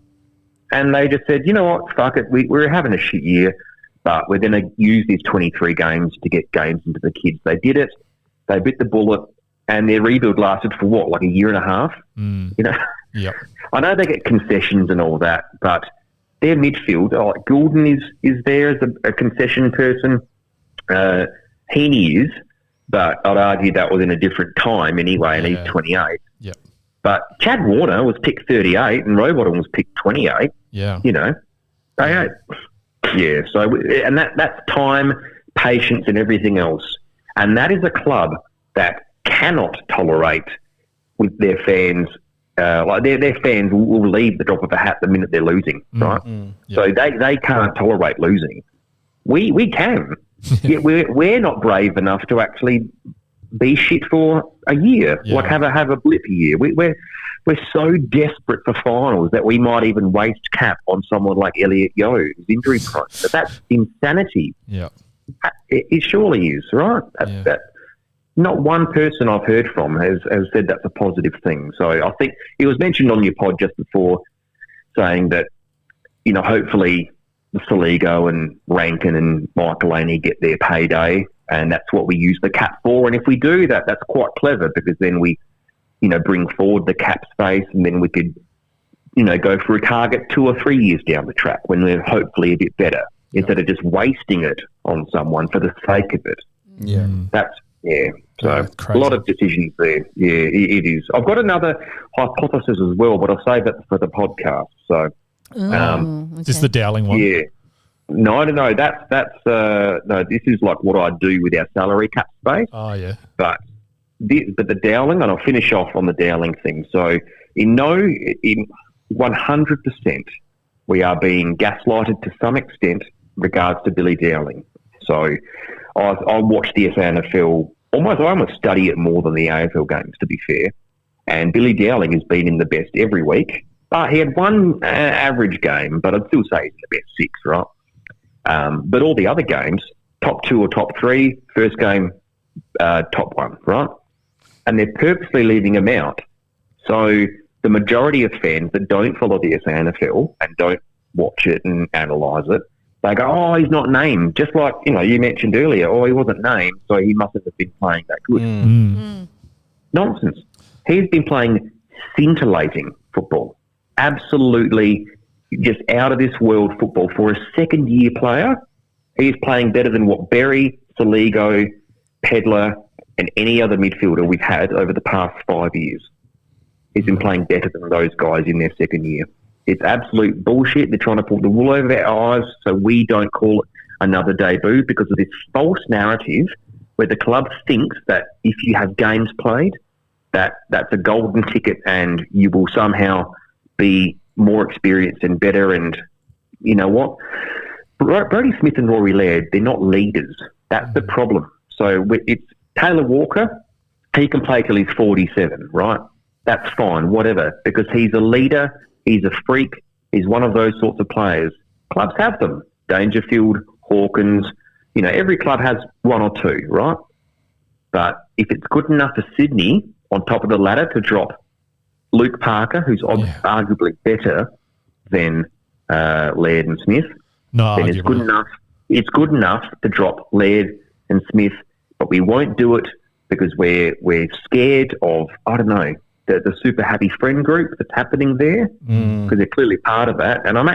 And they just said, you know what, fuck it, we're having a shit year, but we're going to use these 23 games to get games into the kids. They did it. They bit the bullet, and their rebuild lasted for what, like a year and a half? You know? Yep. I know they get concessions and all that, but their midfield, like Goulden is there as a concession person. Heaney is, but I'd argue that was in a different time anyway, and he's 28. Yep. But Chad Warner was picked 38, and Rowbottom was picked 28. Yeah. You know? Yeah, so, and that's time, patience, and everything else. And that is a club that cannot tolerate with their fans. Like their fans will leave the drop of a hat the minute they're losing, right? So they can't tolerate losing. We can. Yet we're not brave enough to actually be shit for a year. Like have a blip year. We're so desperate for finals that we might even waste cap on someone like Elliot Yeo, who's injury prone. But that's insanity. Yeah. It surely is, right? That not one person I've heard from has said that's a positive thing. So I think it was mentioned on your pod just before, saying that, you know, hopefully Saligo and Rankin and Michaelini get their payday, and that's what we use the cap for. And if we do that, that's quite clever, because then we, you know, bring forward the cap space, and then we could, you know, go for a target 2 or 3 years down the track when we're hopefully a bit better, instead of just wasting it on someone for the sake of it. Yeah. That's, so a lot of decisions there. Yeah, it is. I've got another hypothesis as well, but I'll save that for the podcast. So, Is this the Dowling one? Yeah. No. That's no. This is like what I do with our salary cap space. Oh yeah. But the Dowling, and I'll finish off on the Dowling thing. So in 100%, we are being gaslighted to some extent in regards to Billy Dowling. So I watch the SANFL I almost study it more than the AFL games, to be fair. And Billy Dowling has been in the best every week. He had one average game, but I'd still say he's in the best 6, right? But all the other games, top 2 or top 3, first game, top 1, right? And they're purposely leaving him out. So the majority of fans that don't follow the SANFL and don't watch it and analyse it, they go, oh, he's not named. Just like, you mentioned earlier, oh, he wasn't named, so he mustn't have been playing that good. Nonsense. He's been playing scintillating football. Absolutely just out of this world football. For a second-year player, he's playing better than what Berry, Saligo, Pedler, and any other midfielder we've had over the past 5 years. He's been playing better than those guys in their second year. It's absolute bullshit. They're trying to pull the wool over our eyes so we don't call it another debut because of this false narrative where the club thinks that if you have games played, that's a golden ticket, and you will somehow be more experienced and better. And you know what? Brodie Smith and Rory Laird, they're not leaders. That's the problem. So it's Taylor Walker. He can play till he's 47, right? That's fine, whatever, because he's a leader. He's a freak. He's one of those sorts of players. Clubs have them. Dangerfield, Hawkins. You know, every club has one or two, right? But if it's good enough for Sydney on top of the ladder to drop Luke Parker, who's arguably better than Laird and Smith, then it's good enough. It's good enough to drop Laird and Smith, but we won't do it because we're scared of, I don't know, the super happy friend group that's happening there, because they're clearly part of that. And I'm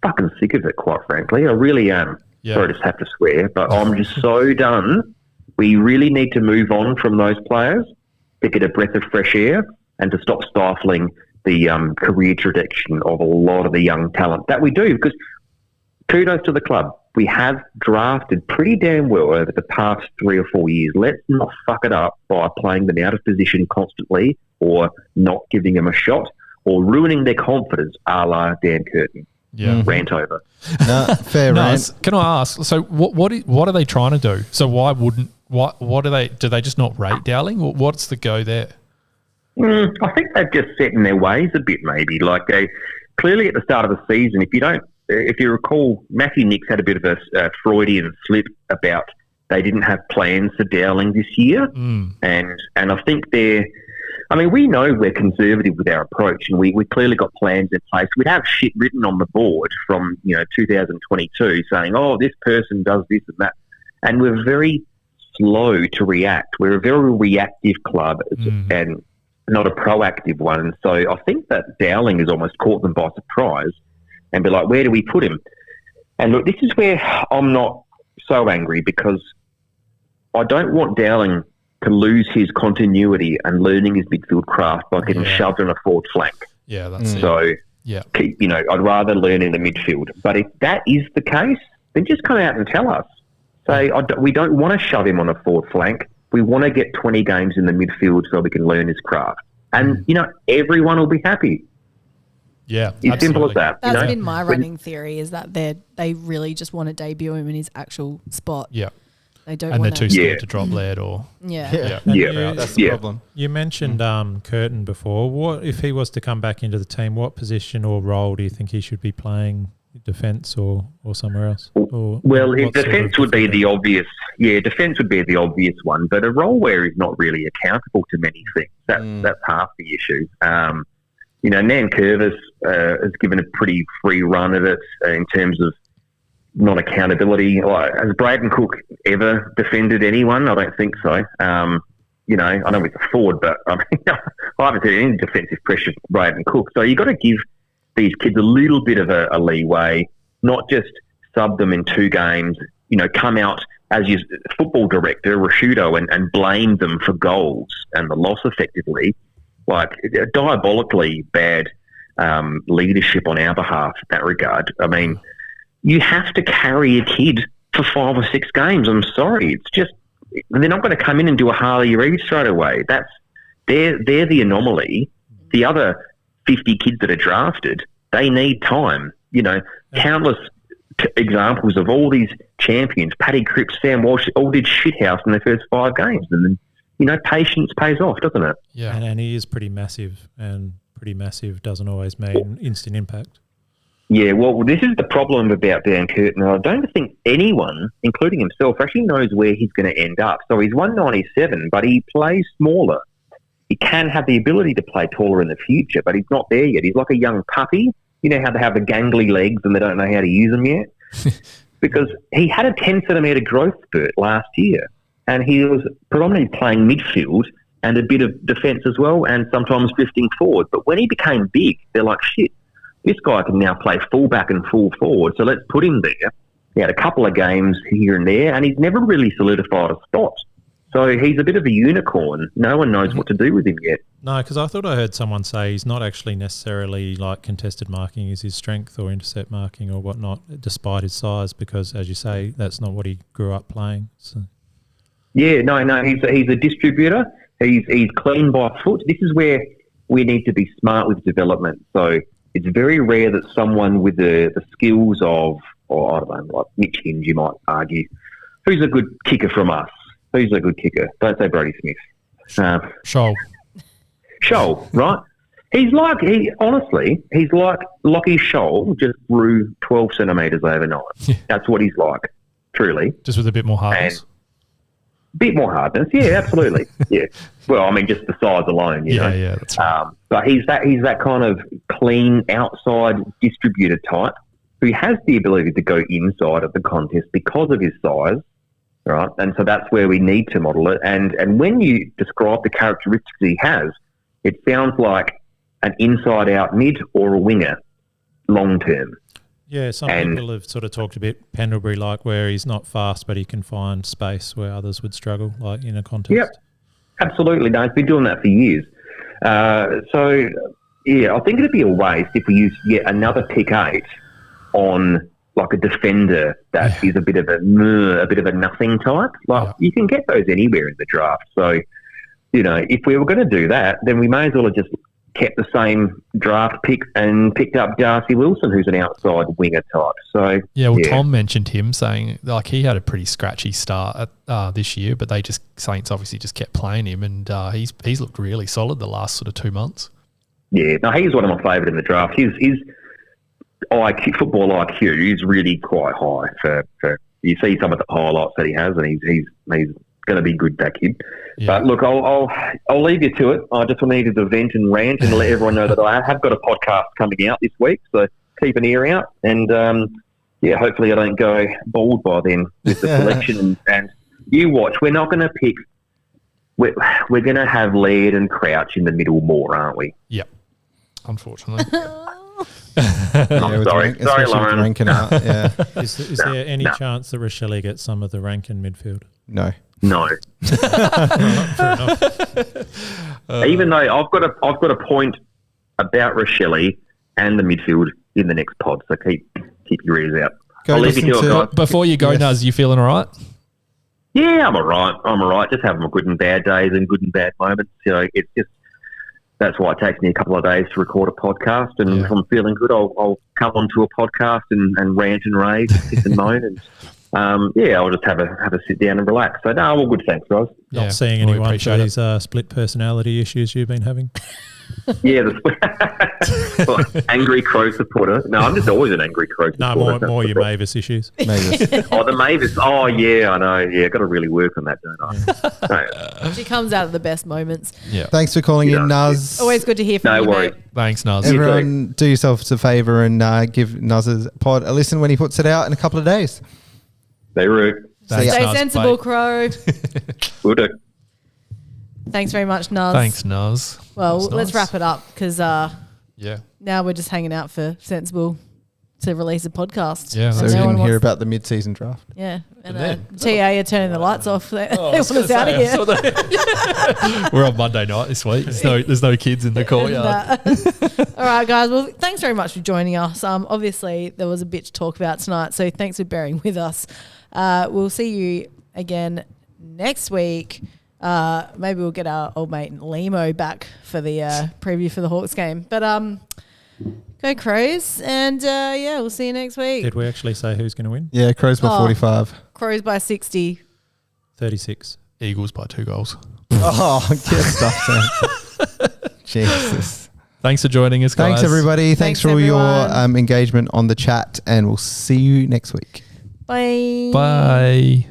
fucking sick of it, quite frankly. I really am. Yeah. Sorry to have to swear, but I'm just so done. We really need to move on from those players to get a breath of fresh air and to stop stifling the career trajectory of a lot of the young talent that we do. Because kudos to the club. We have drafted pretty damn well over the past 3 or 4 years. Let's not fuck it up by playing them out of position constantly or not giving them a shot or ruining their confidence, a la Dan Curtin. Yeah. Rant over. No, fair rant. Can I ask? So what are they trying to do? So what do they just not rate Dowling? What's the go there? I think they've just set in their ways a bit, maybe. Like they clearly at the start of the season, if you recall, Matthew Nicks had a bit of a Freudian slip about they didn't have plans for Dowling this year, and I think we know we're conservative with our approach, and we clearly got plans in place. We'd have shit written on the board from 2022 saying, oh, this person does this and that, and we're very slow to react. We're a very reactive club and not a proactive one. And so I think that Dowling has almost caught them by surprise and be like, where do we put him? And look, this is where I'm not so angry, because I don't want Dowling to lose his continuity and learning his midfield craft by getting shoved on a forward flank. Yeah, that's it. So, I'd rather learn in the midfield. But if that is the case, then just come out and tell us. Say, we don't want to shove him on a forward flank. We want to get 20 games in the midfield so we can learn his craft. And, everyone will be happy. Yeah, as simple as that. That's been my running theory, is that they really just want to debut him in his actual spot. Yeah. They don't. And they're too scared to drop Laird or Yeah. That's the problem. You mentioned Curtin before. What if he was to come back into the team? What position or role do you think he should be playing? Defence or somewhere else? Defence would be the obvious. Yeah, defence would be the obvious one. But a role where he's not really accountable to many things. That's half the issue. Nan Curvis has given a pretty free run at it in terms of non-accountability. Has Braden Cook ever defended anyone? I don't think so. I know he's a forward, but I haven't seen any defensive pressure from Braden Cook. So you've got to give these kids a little bit of a leeway, not just sub them in 2 games, come out as your football director, Rashudo, and blame them for goals and the loss effectively. Like, diabolically bad leadership on our behalf in that regard. I mean, you have to carry a kid for 5 or 6 games. I'm sorry. It's just, they're not going to come in and do a Harley Reid straight away. They're the anomaly. The other 50 kids that are drafted, they need time. Countless examples of all these champions, Paddy Cripps, Sam Walsh, all did shithouse in their first 5 games. And then, patience pays off, doesn't it? Yeah. And he is pretty massive, and pretty massive doesn't always mean instant impact. Yeah, well, this is the problem about Dan Curtin. I don't think anyone, including himself, actually knows where he's going to end up. So he's 197, but he plays smaller. He can have the ability to play taller in the future, but he's not there yet. He's like a young puppy. You know how they have the gangly legs and they don't know how to use them yet? Because he had a 10-centimetre growth spurt last year, and he was predominantly playing midfield and a bit of defence as well, and sometimes drifting forward. But when he became big, they're like, shit, this guy can now play full-back and full forward, so let's put him there. He had a couple of games here and there, and he's never really solidified a spot. So he's a bit of a unicorn. No one knows what to do with him yet. No, because I thought I heard someone say he's not actually necessarily like contested marking is his strength, or intercept marking or whatnot, despite his size, because, as you say, that's not what he grew up playing. So. Yeah, no, he's a distributor. He's clean by foot. This is where we need to be smart with development. So it's very rare that someone with the skills of, or I don't know, like Mitch Hinge, you might argue, who's a good kicker from us? Who's a good kicker? Don't say Brody Smith. Shoal, right? He's like Lockie Shoal, just grew 12 centimetres overnight. Yeah. That's what he's like, truly. Just with a bit more hardness. Bit more hardness, yeah, absolutely. Yeah. Well, I mean, just the size alone, you know. Yeah, that's right. But he's that kind of clean outside distributor type who has the ability to go inside of the contest because of his size, right? And so that's where we need to model it. And when you describe the characteristics he has, it sounds like an inside-out mid or a winger long term. Yeah, some people have sort of talked a bit Pendlebury-like, where he's not fast, but he can find space where others would struggle, like in a contest. Yep, absolutely. No, he's been doing that for years. So, yeah, I think it'd be a waste if we use yet another pick 8 on like a defender that is a bit of a nothing type. Like you can get those anywhere in the draft. So, you know, if we were going to do that, then we may as well have just kept the same draft pick and picked up Darcy Wilson, who's an outside winger type. So Tom mentioned him saying like he had a pretty scratchy start this year, but Saints obviously just kept playing him, and he's looked really solid the last sort of 2 months. Yeah, no, he's one of my favourite in the draft. His IQ, football IQ is really quite high. For you see some of the highlights that he has, and he's going to be good, that kid. Yeah. But look, I'll leave you to it. I just needed to vent and rant and let everyone know that I have got a podcast coming out this week, so keep an ear out. And hopefully I don't go bald by then with the selection. And you watch, we're not going to pick. We're going to have Laird and Crouch in the middle more, aren't we? Yep. Unfortunately. I'm sorry, Lauren. Rankin out, yeah. Is there any chance that Rochelle gets some of the Rankin midfield? No. Fair enough. Even though I've got a point about Rochelle and the midfield in the next pod, so keep your ears out. I'll leave you to it, guys. Before you go, Nuz, you feeling all right? Yeah, I'm all right. Just having my good and bad days and good and bad moments. You know, it's just that's why it takes me a couple of days to record a podcast. And if I'm feeling good, I'll come onto a podcast and rant and rave, piss and moan, and I'll just have a sit down and relax. So no, all good, thanks, guys. Not seeing anyone for these split personality issues you've been having. Yeah, angry Crow supporter. No, I'm just always an angry Crow supporter. No, more your Mavis issues. Mavis. The Mavis. Oh, yeah, I know. Yeah, got to really work on that, don't I? No. She comes out of the best moments. Yeah. Thanks for calling in, Nuz. Always good to hear from you, No worries. mate. Thanks, Nuz. Everyone, do yourselves a favour and give Nuz's pod a listen when he puts it out in a couple of days. Stay rude. Stay sensible, Crow. Will do. Thanks very much, Nuz. Thanks, Nuz. Well, let's wrap it up because yeah, now we're just hanging out for Sensible to release a podcast. Yeah, so we can hear about the mid-season draft. Yeah, and TA are turning the lights off. They want us out of here. We're on Monday night this week. There's no kids in the courtyard. All right, guys. Well, thanks very much for joining us. Obviously, there was a bit to talk about tonight, so thanks for bearing with us. We'll see you again next week. Maybe we'll get our old mate Limo back for the preview for the Hawks game. But go Crows, and we'll see you next week. Did we actually say who's going to win? Yeah, Crows by 45. Crows by 60. 36. Eagles by 2 goals. Oh, get stuff, Jesus. Thanks for joining us, guys. Thanks, everybody. Thanks for all your engagement on the chat, and we'll see you next week. Bye. Bye.